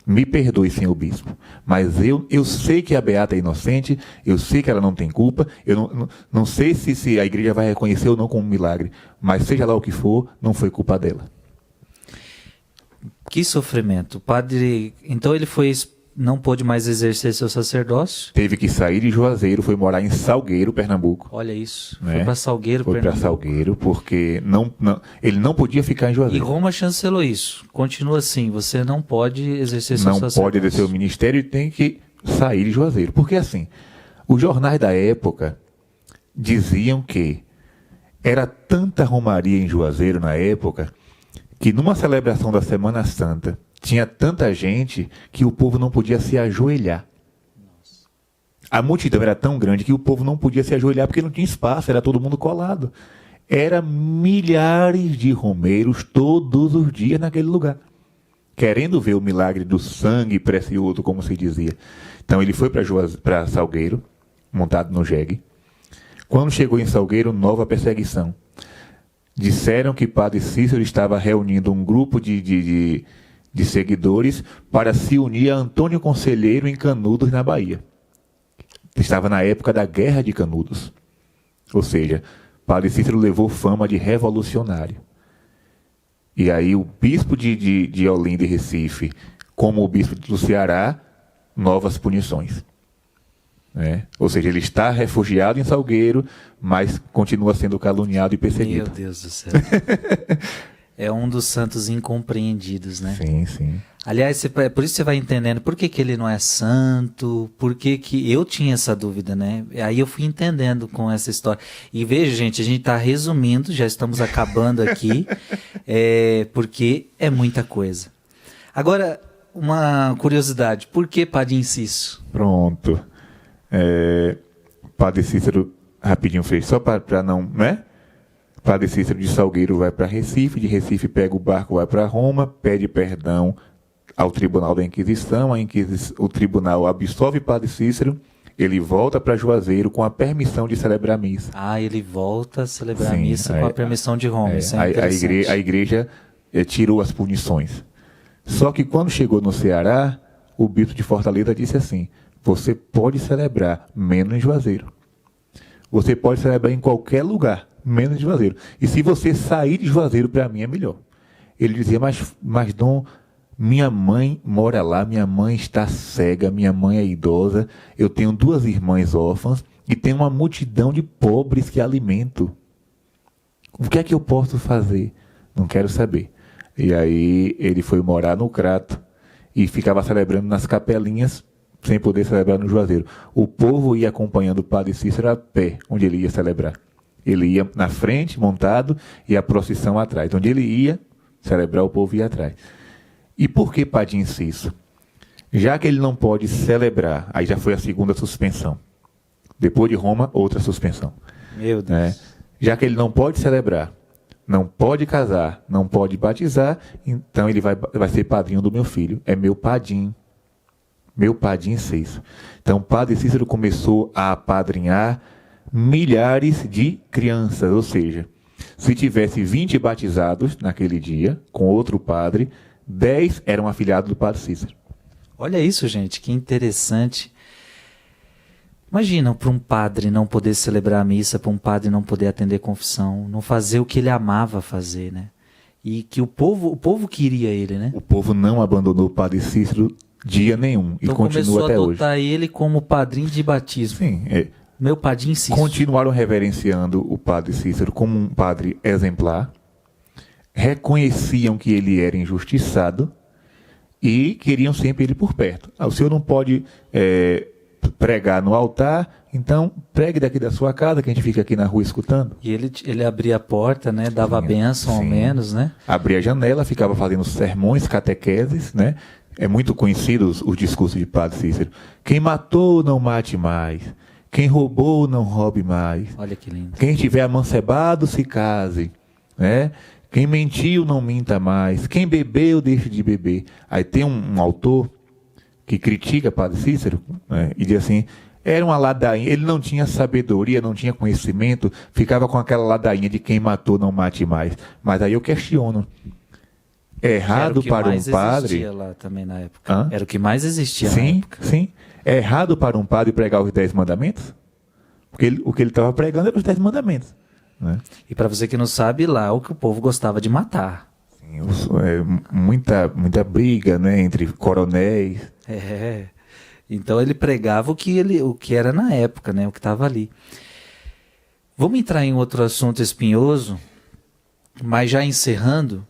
Me perdoe, senhor bispo, mas eu sei que a beata é inocente, eu sei que ela não tem culpa, eu não sei se a igreja vai reconhecer ou não como um milagre, mas seja lá o que for, não foi culpa dela. Que sofrimento. O padre, então ele não pôde mais exercer seu sacerdócio? Teve que sair de Juazeiro, foi morar em Salgueiro, Pernambuco. Olha isso, né? Foi para Salgueiro, Pernambuco. Foi para Salgueiro, porque ele não podia ficar em Juazeiro. E Roma chancelou isso. Continua assim, você não pode exercer seu sacerdócio. Não pode exercer o ministério e tem que sair de Juazeiro. Porque assim, os jornais da época diziam que era tanta romaria em Juazeiro na época, que numa celebração da Semana Santa, tinha tanta gente que o povo não podia se ajoelhar. Nossa. A multidão era tão grande que o povo não podia se ajoelhar porque não tinha espaço, era todo mundo colado. Era milhares de romeiros todos os dias naquele lugar, querendo ver o milagre do sangue precioso, como se dizia. Então ele foi para Salgueiro, montado no jegue. Quando chegou em Salgueiro, nova perseguição. Disseram que Padre Cícero estava reunindo um grupo de seguidores para se unir a Antônio Conselheiro em Canudos, na Bahia. Estava na época da Guerra de Canudos. Ou seja, Padre Cícero levou fama de revolucionário. E aí o bispo de Olinda e Recife, como o bispo do Ceará, novas punições. Né? Ou seja, ele está refugiado em Salgueiro, mas continua sendo caluniado e perseguido. Meu Deus do céu. É um dos santos incompreendidos, né? Sim, sim. Aliás, por isso você vai entendendo por que ele não é santo, por que eu tinha essa dúvida, né? Aí eu fui entendendo com essa história. E veja, gente, a gente está resumindo, já estamos acabando aqui, porque é muita coisa. Agora, uma curiosidade, por que Padre Inciso? Pronto. Padre Cícero, rapidinho fez, só para não, né? Padre Cícero de Salgueiro vai para Recife, de Recife pega o barco, vai para Roma, pede perdão ao Tribunal da Inquisição, o Tribunal absolve Padre Cícero, ele volta para Juazeiro com a permissão de celebrar a missa. Ah, ele volta a celebrar a missa com a permissão de Roma, isso é a igreja tirou as punições. Só que quando chegou no Ceará, o bispo de Fortaleza disse assim: você pode celebrar, menos em Juazeiro. Você pode celebrar em qualquer lugar, menos em Juazeiro. E se você sair de Juazeiro, para mim é melhor. Ele dizia, mas Dom, minha mãe mora lá, minha mãe está cega, minha mãe é idosa, eu tenho 2 irmãs órfãs e tenho uma multidão de pobres que alimento. O que é que eu posso fazer? Não quero saber. E aí ele foi morar no Crato e ficava celebrando nas capelinhas, sem poder celebrar no Juazeiro. O povo ia acompanhando o Padre Cícero a pé, onde ele ia celebrar. Ele ia na frente, montado, e a procissão atrás. Onde ele ia celebrar, o povo ia atrás. E por que Padre Inciso? Já que ele não pode celebrar, aí já foi a segunda suspensão. Depois de Roma, outra suspensão. Meu Deus. Já que ele não pode celebrar, não pode casar, não pode batizar, então ele vai ser padrinho do meu filho. É meu padim. Meu padim Cícero. Então, Padre Cícero começou a apadrinhar milhares de crianças, ou seja, se tivesse 20 batizados naquele dia, com outro padre, 10 eram afilhados do Padre Cícero. Olha isso, gente, que interessante. Imagina para um padre não poder celebrar a missa, para um padre não poder atender confissão, não fazer o que ele amava fazer, né? E que o povo queria ele, né? O povo não abandonou o Padre Cícero dia nenhum, então e continua até hoje. Começou a adotar ele como padrinho de batismo. Sim, meu padrinho Cícero. Continuaram reverenciando o Padre Cícero como um padre exemplar, reconheciam que ele era injustiçado e queriam sempre ele por perto. O senhor não pode pregar no altar, então pregue daqui da sua casa, que a gente fica aqui na rua escutando. E ele abria a porta, né? Dava a bênção ao menos, né? Abria a janela, ficava fazendo sermões, catequeses, né? É muito conhecido os discursos de Padre Cícero. Quem matou, não mate mais. Quem roubou, não roube mais. Olha que lindo. Quem estiver amancebado, se case. Né? Quem mentiu, não minta mais. Quem bebeu, deixe de beber. Aí tem um autor que critica Padre Cícero, né? E diz assim, era uma ladainha, ele não tinha sabedoria, não tinha conhecimento, ficava com aquela ladainha de quem matou, não mate mais. Mas aí eu questiono. É errado para um padre... Era o que mais existia lá também na época. Era o que mais existia na época. Sim. É errado para um padre pregar os 10 mandamentos? Porque o que ele estava pregando era os 10 mandamentos. Né? E para você que não sabe, lá o que o povo gostava de matar. Sim, muita briga, né, entre coronéis. Então ele pregava o que era na época, né, o que estava ali. Vamos entrar em outro assunto espinhoso, mas já encerrando...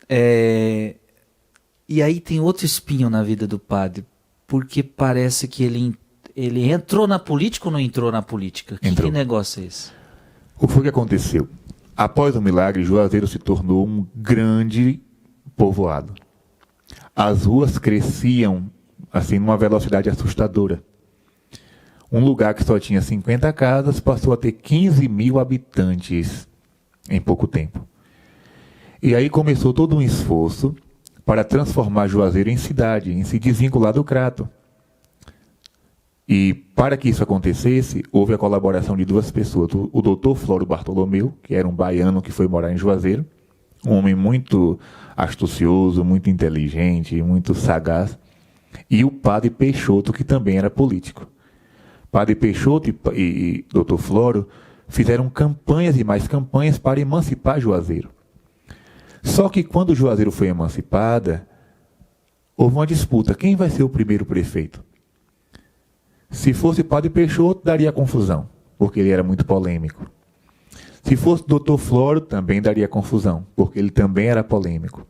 E aí tem outro espinho na vida do padre, porque parece que ele entrou na política ou não entrou na política? Que negócio é esse? O que foi que aconteceu? Após o milagre, Juazeiro se tornou um grande povoado. As ruas cresciam assim numa velocidade assustadora. Um lugar que só tinha 50 casas passou a ter 15 mil habitantes em pouco tempo. E aí começou todo um esforço para transformar Juazeiro em cidade, em se desvincular do Crato. E para que isso acontecesse, houve a colaboração de duas pessoas. O doutor Floro Bartolomeu, que era um baiano que foi morar em Juazeiro, um homem muito astucioso, muito inteligente, muito sagaz, e o padre Peixoto, que também era político. Padre Peixoto e doutor Floro fizeram campanhas e mais campanhas para emancipar Juazeiro. Só que quando Juazeiro foi emancipada, houve uma disputa. Quem vai ser o primeiro prefeito? Se fosse Padre Peixoto, daria confusão, porque ele era muito polêmico. Se fosse Dr. Floro, também daria confusão, porque ele também era polêmico.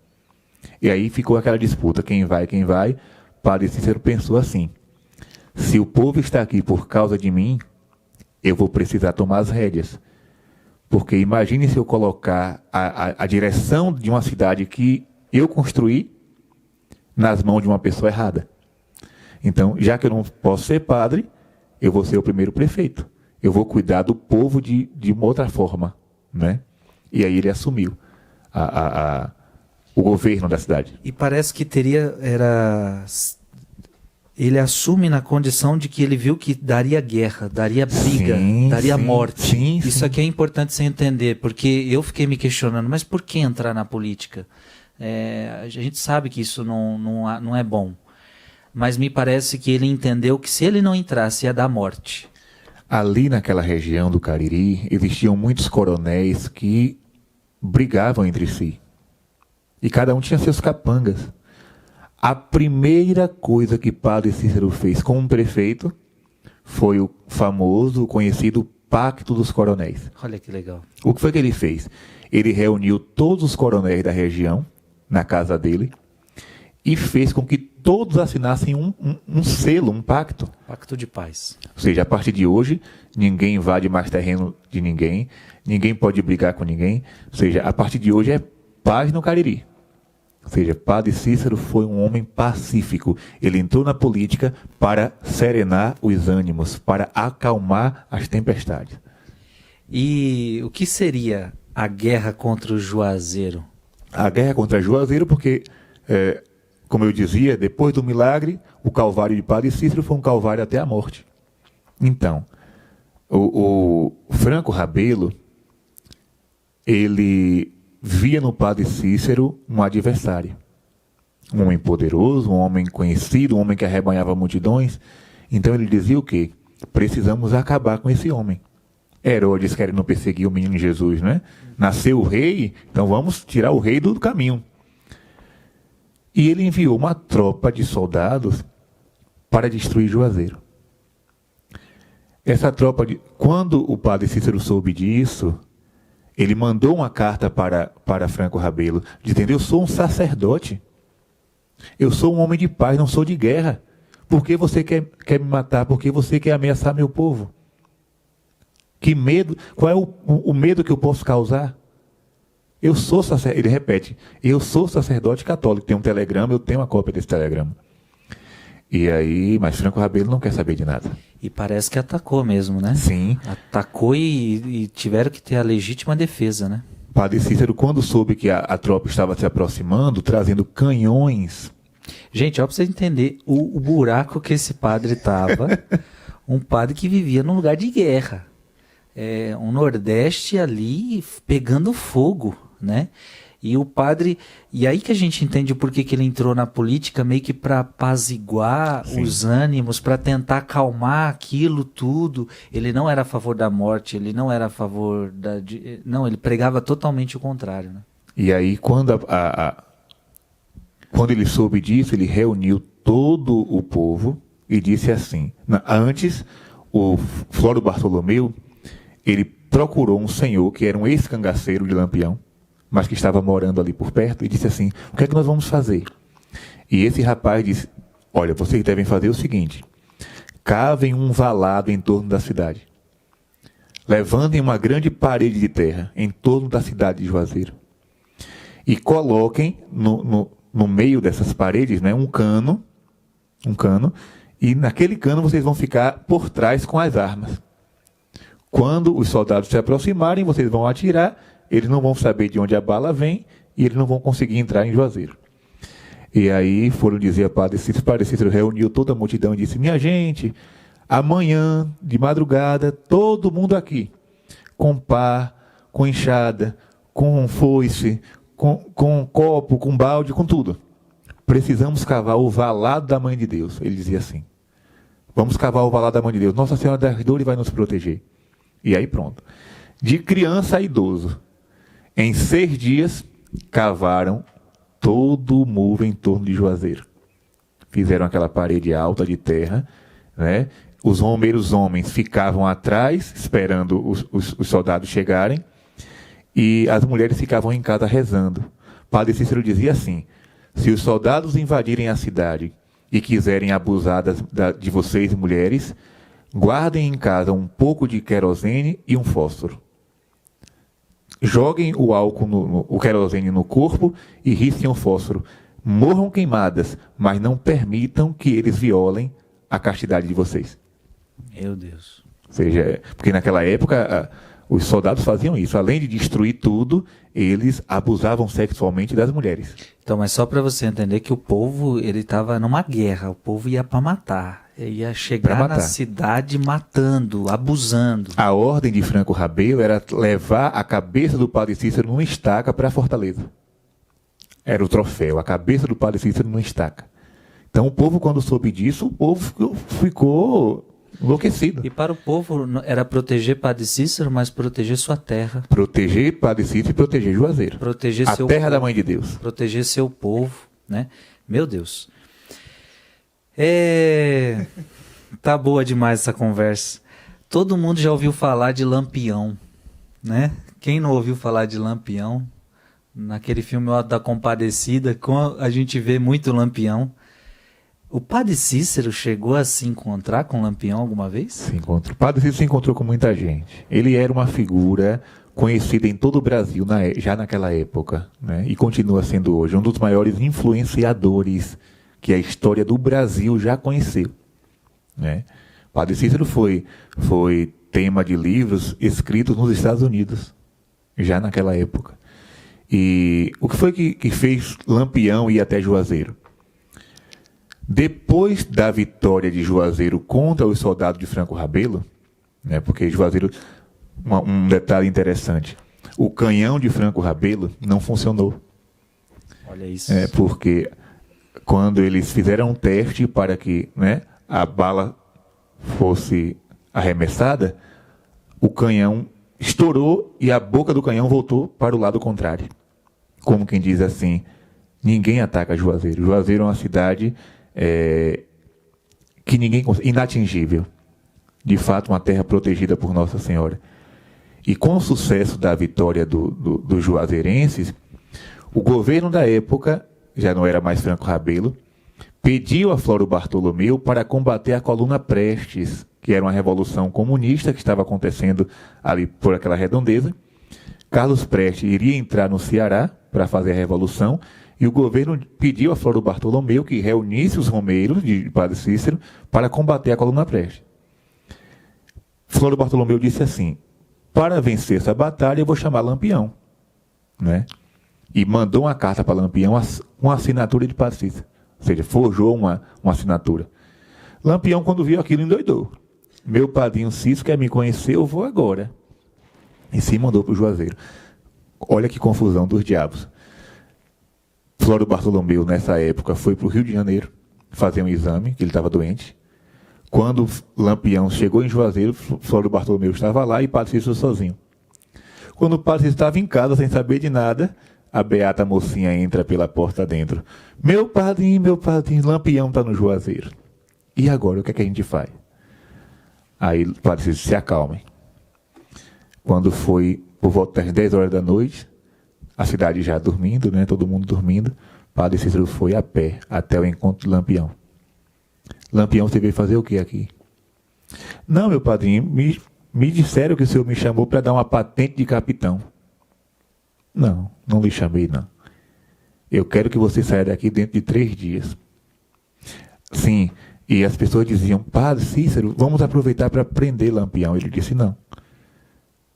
E aí ficou aquela disputa, quem vai, quem vai. Padre Cícero pensou assim: se o povo está aqui por causa de mim, eu vou precisar tomar as rédeas. Porque imagine se eu colocar a direção de uma cidade que eu construí nas mãos de uma pessoa errada. Então, já que eu não posso ser padre, eu vou ser o primeiro prefeito. Eu vou cuidar do povo de uma outra forma, né? E aí ele assumiu o governo da cidade. E parece que ele assume na condição de que ele viu que daria guerra, daria briga, daria morte. Sim, Isso aqui é importante você entender, porque eu fiquei me questionando, mas por que entrar na política? A gente sabe que isso não é bom. Mas me parece que ele entendeu que se ele não entrasse ia dar morte. Ali naquela região do Cariri, existiam muitos coronéis que brigavam entre si. E cada um tinha seus capangas. A primeira coisa que Padre Cícero fez como prefeito foi o famoso, conhecido Pacto dos Coronéis. Olha que legal. O que foi que ele fez? Ele reuniu todos os coronéis da região na casa dele e fez com que todos assinassem um selo, um pacto. Pacto de paz. Ou seja, a partir de hoje, ninguém invade mais terreno de ninguém, ninguém pode brigar com ninguém. Ou seja, a partir de hoje é paz no Cariri. Ou seja, Padre Cícero foi um homem pacífico. Ele entrou na política para serenar os ânimos, para acalmar as tempestades. E o que seria a guerra contra o Juazeiro? A guerra contra Juazeiro, porque, como eu dizia, depois do milagre, o calvário de Padre Cícero foi um calvário até a morte. Então, o Franco Rabelo, ele via no Padre Cícero um adversário. Um homem poderoso, um homem conhecido, um homem que arrebanhava multidões. Então ele dizia o quê? Precisamos acabar com esse homem. Herodes querendo perseguir o menino Jesus, né? Nasceu o rei, então vamos tirar o rei do caminho. E ele enviou uma tropa de soldados para destruir Juazeiro. Essa tropa, quando o Padre Cícero soube disso, ele mandou uma carta para Franco Rabelo, dizendo: eu sou um sacerdote, eu sou um homem de paz, não sou de guerra. Por que você quer me matar? Por que você quer ameaçar meu povo? Que medo? Qual é o medo que eu posso causar? Eu sou sacerdote, ele repete, eu sou sacerdote católico. Tem um telegrama, eu tenho uma cópia desse telegrama. E aí, mas Franco Rabelo não quer saber de nada. E parece que atacou mesmo, né? Sim. Atacou e tiveram que ter a legítima defesa, né? Padre Cícero, quando soube que a tropa estava se aproximando, trazendo canhões. Gente, ó, pra você entender o buraco que esse padre estava. Um padre que vivia num lugar de guerra. Um Nordeste ali pegando fogo, né? E o padre... E aí que a gente entende o porquê que ele entrou na política, meio que para apaziguar os ânimos, para tentar acalmar aquilo tudo. Ele não era a favor da morte, ele não era a favor da... Não, ele pregava totalmente o contrário, né? E aí, quando ele soube disso, ele reuniu todo o povo e disse assim... Antes, o Floro Bartolomeu, ele procurou um senhor que era um ex-cangaceiro de Lampião, mas que estava morando ali por perto, e disse assim: o que é que nós vamos fazer? E esse rapaz disse: olha, vocês devem fazer o seguinte: cavem um valado em torno da cidade, levantem uma grande parede de terra em torno da cidade de Juazeiro, e coloquem no meio dessas paredes, né, um cano, e naquele cano vocês vão ficar por trás com as armas. Quando os soldados se aproximarem, vocês vão atirar, eles não vão saber de onde a bala vem e eles não vão conseguir entrar em Juazeiro. E aí foram dizer a Padre Cícero reuniu toda a multidão e disse: minha gente, Amanhã, de madrugada, todo mundo aqui, com pá, com enxada, com foice, com copo, com balde, com tudo. Precisamos cavar o valado da Mãe de Deus. Ele dizia assim. Vamos cavar o valado da Mãe de Deus. Nossa Senhora das Dores vai nos proteger. E aí pronto. De criança a idoso, em 6 dias, cavaram todo o muro em torno de Juazeiro. Fizeram aquela parede alta de terra, né? Os romeiros homens ficavam atrás, esperando os soldados chegarem, e as mulheres ficavam em casa rezando. Padre Cícero dizia assim: se os soldados invadirem a cidade e quiserem abusar de vocês, mulheres, guardem em casa um pouco de querosene e um fósforo. Joguem o álcool, o querosene no corpo e risquem o fósforo. Morram queimadas, mas não permitam que eles violem a castidade de vocês. Meu Deus. Ou seja, porque naquela época os soldados faziam isso. Além de destruir tudo, eles abusavam sexualmente das mulheres. Então, mas só para você entender que o povo, ele estava numa guerra, o povo ia para matar. Ele ia chegar na cidade matando, abusando. A ordem de Franco Rabelo era levar a cabeça do Padre Cícero numa estaca para a Fortaleza. Era o troféu, a cabeça do Padre Cícero numa estaca. Então o povo, quando soube disso, o povo ficou enlouquecido. E para o povo era proteger Padre Cícero, mas proteger sua terra. Proteger Padre Cícero e proteger Juazeiro. Proteger a terra da Mãe de Deus. Proteger seu povo, né? Meu Deus. Tá boa demais essa conversa. Todo mundo já ouviu falar de Lampião, né? Quem não ouviu falar de Lampião? Naquele filme O Auto da Compadecida, a gente vê muito Lampião. O Padre Cícero chegou a se encontrar com Lampião alguma vez? Se encontrou. O Padre Cícero se encontrou com muita gente. Ele era uma figura conhecida em todo o Brasil já naquela época, né? E continua sendo hoje um dos maiores influenciadores que a história do Brasil já conheceu, né? Padre Cícero foi tema de livros escritos nos Estados Unidos, já naquela época. E o que foi que fez Lampião ir até Juazeiro? Depois da vitória de Juazeiro contra os soldados de Franco Rabelo, né, porque Juazeiro, um detalhe interessante, o canhão de Franco Rabelo não funcionou. Olha isso. Porque quando eles fizeram um teste para que, né, a bala fosse arremessada, o canhão estourou e a boca do canhão voltou para o lado contrário. Como quem diz assim, ninguém ataca Juazeiro. Juazeiro é uma cidade que ninguém consegue, inatingível. De fato, uma terra protegida por Nossa Senhora. E com o sucesso da vitória dos juazeirenses, o governo da época, já não era mais Franco Rabelo, pediu a Floro Bartolomeu para combater a Coluna Prestes, que era uma revolução comunista que estava acontecendo ali por aquela redondeza. Carlos Prestes iria entrar no Ceará para fazer a revolução, e o governo pediu a Floro Bartolomeu que reunisse os romeiros de Padre Cícero para combater a Coluna Prestes. Floro Bartolomeu disse assim: para vencer essa batalha eu vou chamar Lampião, né? E mandou uma carta para Lampião, uma assinatura de Padre Cícero. Ou seja, forjou uma assinatura. Lampião, quando viu aquilo, endoidou. Meu padrinho Cícero quer me conhecer, eu vou agora. E se mandou para o Juazeiro. Olha que confusão dos diabos. Floro Bartolomeu, nessa época, foi para o Rio de Janeiro fazer um exame, que ele estava doente. Quando Lampião chegou em Juazeiro, Floro Bartolomeu estava lá e Padre Cícero sozinho. Quando o Padre Cícero estava em casa, sem saber de nada, a beata mocinha entra pela porta dentro. Meu padrinho, Lampião está no Juazeiro. E agora, o que é que a gente faz? Aí o Padre Cícero, se acalmem. Quando foi por volta das 10 horas da noite, a cidade já dormindo, né, todo mundo dormindo, Padre Cícero foi a pé até o encontro de Lampião. Lampião, você veio fazer o que aqui? Não, meu padrinho, me disseram que o senhor me chamou para dar uma patente de capitão. Não, não lhe chamei, não. Eu quero que você saia daqui dentro de 3 dias. Sim, e as pessoas diziam, Padre Cícero, vamos aproveitar para prender Lampião. Ele disse, não,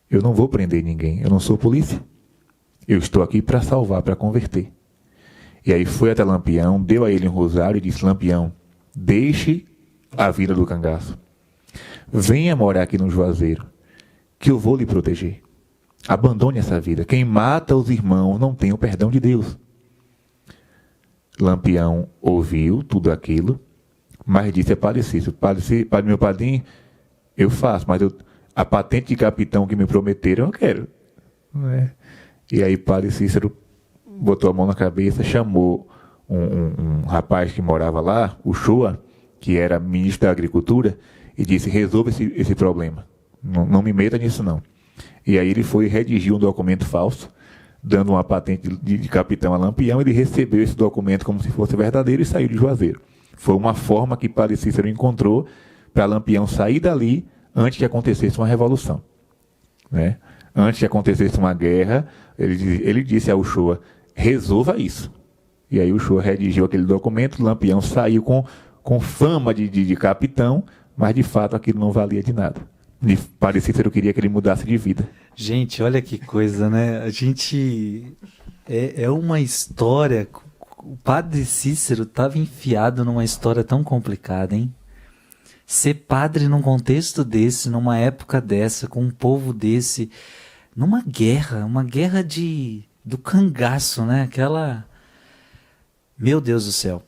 eu não vou prender ninguém, eu não sou polícia. Eu estou aqui para salvar, para converter. E aí foi até Lampião, deu a ele um rosário e disse, Lampião, deixe a vida do cangaço. venha morar aqui no Juazeiro, que eu vou lhe proteger. Abandone essa vida. Quem mata os irmãos não tem o perdão de Deus. Lampião ouviu tudo aquilo, mas disse a Padre Cícero: Padre, meu padrinho, eu faço, mas a patente de capitão que me prometeram eu quero. E aí Padre Cícero botou a mão na cabeça, chamou um rapaz que morava lá, o Shoa, que era ministro da Agricultura, e disse: resolva esse problema. Não me meta nisso não. E aí ele foi redigir um documento falso, dando uma patente de capitão a Lampião. Ele recebeu esse documento como se fosse verdadeiro e saiu de Juazeiro. Foi uma forma que Padre Cícero encontrou para Lampião sair dali antes que acontecesse uma revolução. Né? Antes que acontecesse uma guerra, ele disse ao Shoa: resolva isso. E aí o Shoa redigiu aquele documento, Lampião saiu com fama de capitão, mas de fato aquilo não valia de nada. E Padre Cícero queria que ele mudasse de vida. Gente, olha que coisa, né? A gente... É uma história... O Padre Cícero estava enfiado numa história tão complicada, hein? Ser padre num contexto desse, numa época dessa, com um povo desse, numa guerra, uma guerra do cangaço, né? Aquela... Meu Deus do céu.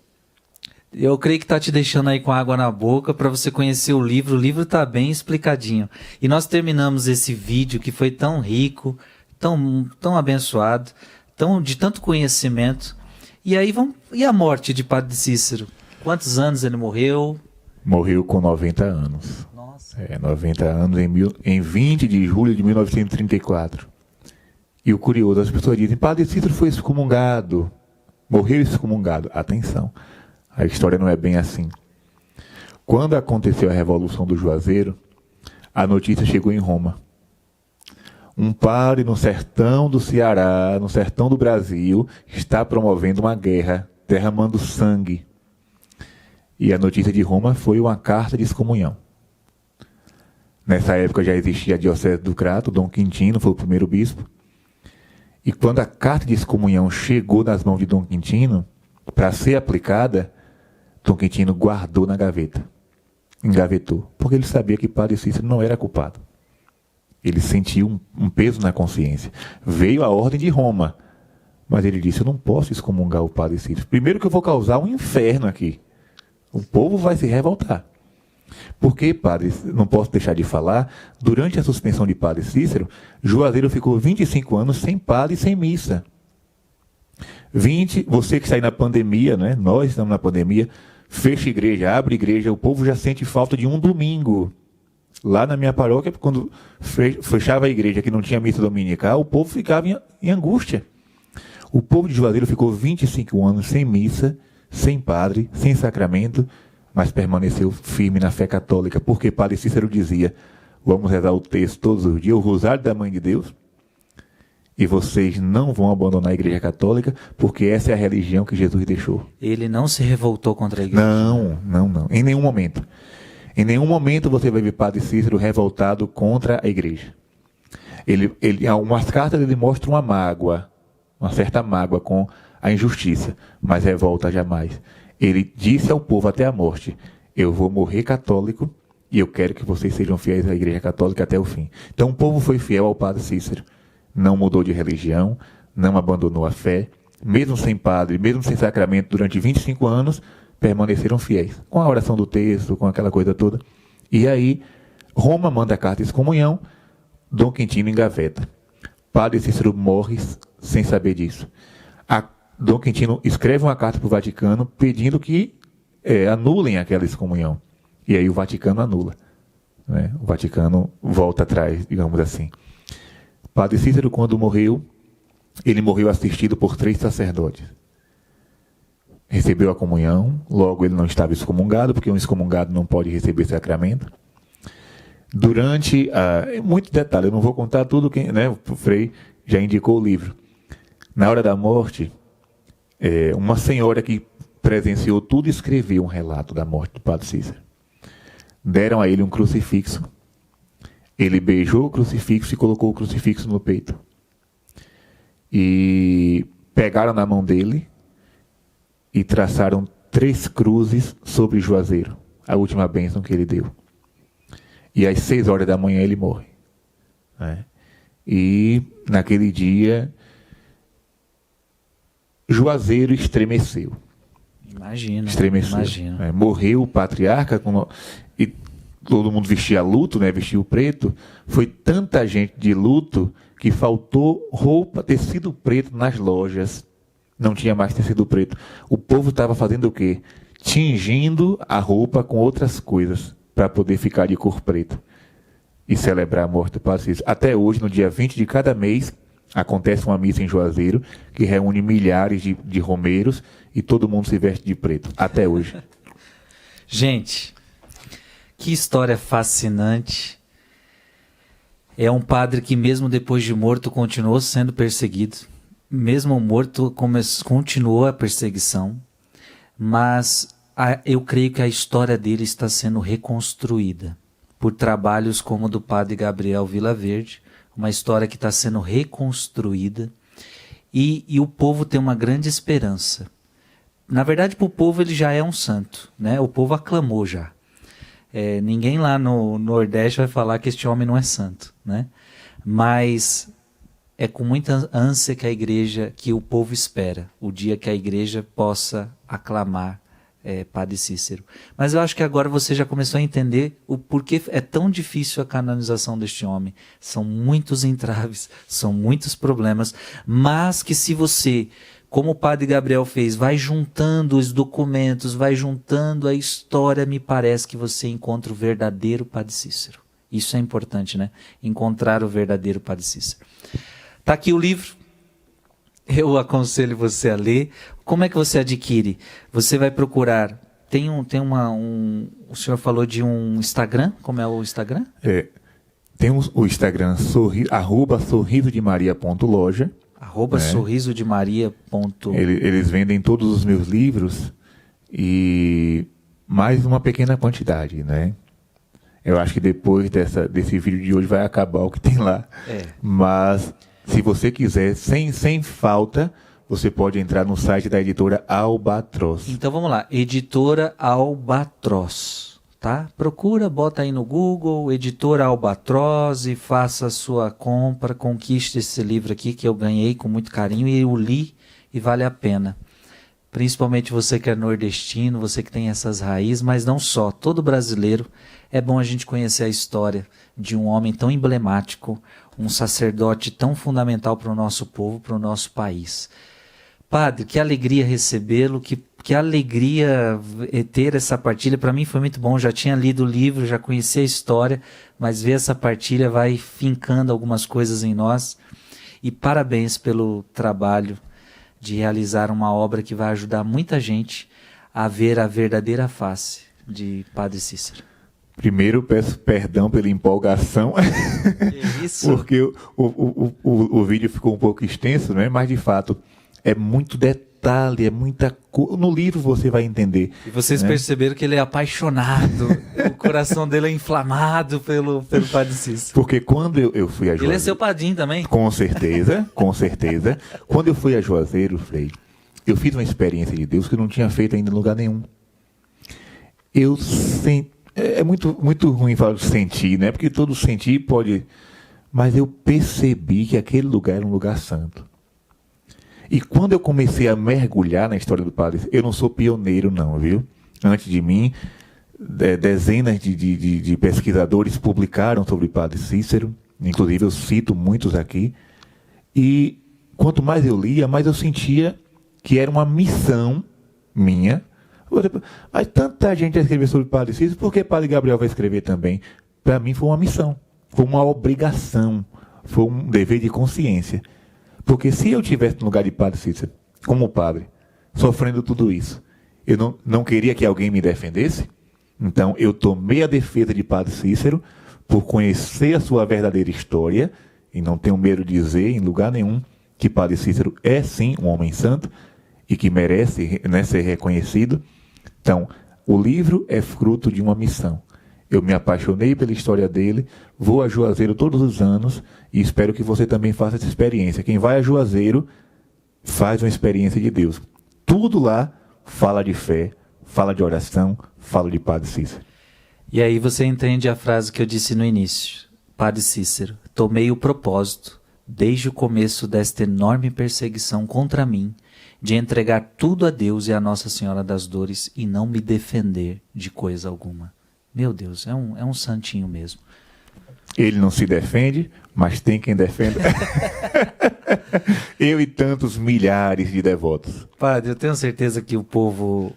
Eu creio que está te deixando aí com água na boca para você conhecer o livro. O livro está bem explicadinho. E nós terminamos esse vídeo que foi tão rico, tão abençoado, de tanto conhecimento. E aí e a morte de Padre Cícero? Quantos anos ele morreu? Morreu com 90 anos. Nossa. 90 anos em 20 de julho de 1934. E o curioso, as pessoas dizem: Padre Cícero foi excomungado. Morreu excomungado. Atenção. A história não é bem assim. Quando aconteceu a Revolução do Juazeiro, a notícia chegou em Roma. Um padre no sertão do Ceará, no sertão do Brasil, está promovendo uma guerra, derramando sangue. E a notícia de Roma foi uma carta de excomunhão. Nessa época já existia a Diocese do Crato, Dom Quintino foi o primeiro bispo. E quando a carta de excomunhão chegou nas mãos de Dom Quintino, para ser aplicada, Dom Quintino guardou na gaveta. Engavetou. Porque ele sabia que Padre Cícero não era culpado. Ele sentiu um peso na consciência. Veio a ordem de Roma. Mas ele disse: eu não posso excomungar o Padre Cícero. Primeiro que eu vou causar um inferno aqui. O povo vai se revoltar. Porque, padre, não posso deixar de falar, durante a suspensão de Padre Cícero, Juazeiro ficou 25 anos sem padre e sem missa. Você que está aí na pandemia, né? Nós estamos na pandemia, fecha igreja, abre igreja, o povo já sente falta de um domingo. Lá na minha paróquia, quando fechava a igreja que não tinha missa dominical, o povo ficava em angústia. O povo de Juazeiro ficou 25 anos sem missa, sem padre, sem sacramento, mas permaneceu firme na fé católica, porque Padre Cícero dizia: vamos rezar o texto todos os dias, o Rosário da Mãe de Deus, e vocês não vão abandonar a Igreja Católica, porque essa é a religião que Jesus deixou. Ele não se revoltou contra a igreja? Não. Em nenhum momento. Em nenhum momento você vai ver Padre Cícero revoltado contra a igreja. Algumas cartas ele mostra uma mágoa, uma certa mágoa com a injustiça, mas revolta jamais. Ele disse ao povo até a morte: eu vou morrer católico e eu quero que vocês sejam fiéis à Igreja Católica até o fim. Então o povo foi fiel ao Padre Cícero. Não mudou de religião, não abandonou a fé, mesmo sem padre, mesmo sem sacramento, durante 25 anos, permaneceram fiéis, com a oração do texto, com aquela coisa toda. E aí, Roma manda a carta de excomunhão, Dom Quintino engaveta. Padre Cícero morre sem saber disso. Dom Quintino escreve uma carta para o Vaticano pedindo que anulem aquela excomunhão. E aí o Vaticano anula. Né? O Vaticano volta atrás, digamos assim. Padre Cícero, quando morreu, ele morreu assistido por 3 sacerdotes. Recebeu a comunhão, logo ele não estava excomungado, porque um excomungado não pode receber sacramento. Muito detalhe, eu não vou contar tudo, o Frei já indicou o livro. Na hora da morte, uma senhora que presenciou tudo escreveu um relato da morte do Padre Cícero. Deram a ele um crucifixo. Ele beijou o crucifixo e colocou o crucifixo no peito. E pegaram na mão dele e traçaram 3 cruzes sobre Juazeiro, a última bênção que ele deu. e às 6 horas da manhã ele morre. Né? E naquele dia, Juazeiro estremeceu. Imagino. Morreu o patriarca e todo mundo vestia luto, né? Vestia o preto. Foi tanta gente de luto que faltou roupa, tecido preto nas lojas. Não tinha mais tecido preto. O povo estava fazendo o quê? Tingindo a roupa com outras coisas para poder ficar de cor preta e celebrar a morte do Padre Cícero. Até hoje, no dia 20 de cada mês, acontece uma missa em Juazeiro que reúne milhares de romeiros e todo mundo se veste de preto. Até hoje. Gente, que história fascinante. É um padre que mesmo depois de morto continuou sendo perseguido. Mesmo morto continuou a perseguição. Mas eu creio que a história dele está sendo reconstruída por trabalhos como o do padre Gabriel Vilaverde, uma história que está sendo reconstruída, e o povo tem uma grande esperança. Na verdade, para o povo ele já é um santo, né? O povo aclamou já. Ninguém lá no Nordeste vai falar que este homem não é santo, né? Mas é com muita ânsia que o povo espera, o dia que a igreja possa aclamar Padre Cícero. Mas eu acho que agora você já começou a entender o porquê é tão difícil a canonização deste homem. São muitos entraves, são muitos problemas, mas que se você, como o Padre Gabriel fez, vai juntando os documentos, vai juntando a história, me parece que você encontra o verdadeiro Padre Cícero. Isso é importante, né? Encontrar o verdadeiro Padre Cícero. Está aqui o livro. Eu aconselho você a ler. Como é que você adquire? Você vai procurar. O senhor falou de um Instagram. Como é o Instagram? Tem o Instagram @sorrisodemaria.loja. @sorrisodemaria. Eles vendem todos os meus livros e mais uma pequena quantidade, né? Eu acho que depois desse vídeo de hoje vai acabar o que tem lá. Mas se você quiser, sem falta, você pode entrar no site da editora Albatroz. Então vamos lá, editora Albatroz, tá? Procura, bota aí no Google, editora Albatroz, e faça a sua compra, conquiste esse livro aqui que eu ganhei com muito carinho e eu li e vale a pena. Principalmente você que é nordestino, você que tem essas raízes, mas não só, todo brasileiro. É bom a gente conhecer a história de um homem tão emblemático, um sacerdote tão fundamental para o nosso povo, para o nosso país. Padre, que alegria recebê-lo, que alegria ter essa partilha. Para mim foi muito bom, já tinha lido o livro, já conhecia a história, mas ver essa partilha vai fincando algumas coisas em nós. E parabéns pelo trabalho de realizar uma obra que vai ajudar muita gente a ver a verdadeira face de Padre Cícero. Primeiro, peço perdão pela empolgação, Isso. porque o vídeo ficou um pouco extenso, né? Mas, de fato, é muito detalhe, é muita coisa. No livro você vai entender. E vocês perceberam que ele é apaixonado, o coração dele é inflamado pelo Padre Cícero. Porque quando eu fui a Juazeiro... Ele é seu padrinho também? Com certeza, com certeza. Quando eu fui a Juazeiro, Frei, eu fiz uma experiência de Deus que eu não tinha feito ainda em lugar nenhum. Eu senti... É muito ruim falar de sentir, né? Porque todo sentir pode... Mas eu percebi que aquele lugar era um lugar santo. E quando eu comecei a mergulhar na história do Padre, eu não sou pioneiro não, viu? Antes de mim, dezenas de pesquisadores publicaram sobre o Padre Cícero. Inclusive eu cito muitos aqui. E quanto mais eu lia, mais eu sentia que era uma missão minha. Mas tanta gente já escreveu sobre o Padre Cícero, por que Padre Gabriel vai escrever também? Para mim foi uma missão, foi uma obrigação, foi um dever de consciência. Porque se eu estivesse no lugar de Padre Cícero, como padre, sofrendo tudo isso, eu não queria que alguém me defendesse, então eu tomei a defesa de Padre Cícero por conhecer a sua verdadeira história, e não tenho medo de dizer em lugar nenhum que Padre Cícero é sim um homem santo e que merece, né, ser reconhecido. Então, o livro é fruto de uma missão. Eu me apaixonei pela história dele, vou a Juazeiro todos os anos e espero que você também faça essa experiência. Quem vai a Juazeiro faz uma experiência de Deus. Tudo lá fala de fé, fala de oração, fala de Padre Cícero. E aí você entende a frase que eu disse no início. Padre Cícero, tomei o propósito, desde o começo desta enorme perseguição contra mim, de entregar tudo a Deus e a Nossa Senhora das Dores e não me defender de coisa alguma. Meu Deus, é um santinho mesmo. Ele não se defende, mas tem quem defenda. Eu e tantos milhares de devotos. Padre, eu tenho certeza que o povo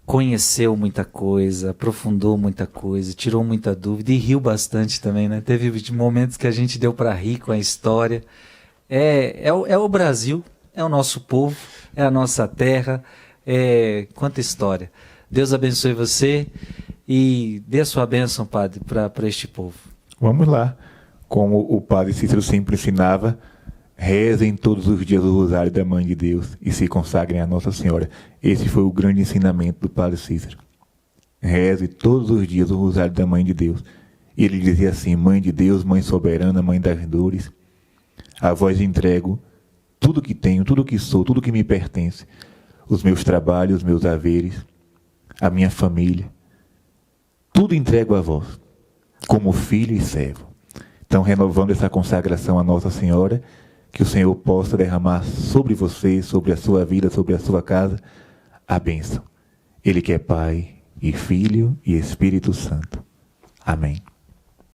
conheceu muita coisa, aprofundou muita coisa, tirou muita dúvida e riu bastante também, né? Teve momentos que a gente deu para rir com a história. É o Brasil, é o nosso povo, é a nossa terra, quanta história. Deus abençoe você e dê a sua bênção, Padre, para este povo. Vamos lá. Como o Padre Cícero sempre ensinava, rezem todos os dias o Rosário da Mãe de Deus e se consagrem a Nossa Senhora. Esse foi o grande ensinamento do Padre Cícero. Reze todos os dias o Rosário da Mãe de Deus. E ele dizia assim: Mãe de Deus, Mãe soberana, Mãe das dores, a vós entrego tudo que tenho, tudo que sou, tudo que me pertence, os meus trabalhos, os meus haveres, a minha família, tudo entrego a vós, como filho e servo. Então, renovando essa consagração a Nossa Senhora, que o Senhor possa derramar sobre você, sobre a sua vida, sobre a sua casa, a bênção. Ele que é Pai e Filho e Espírito Santo. Amém.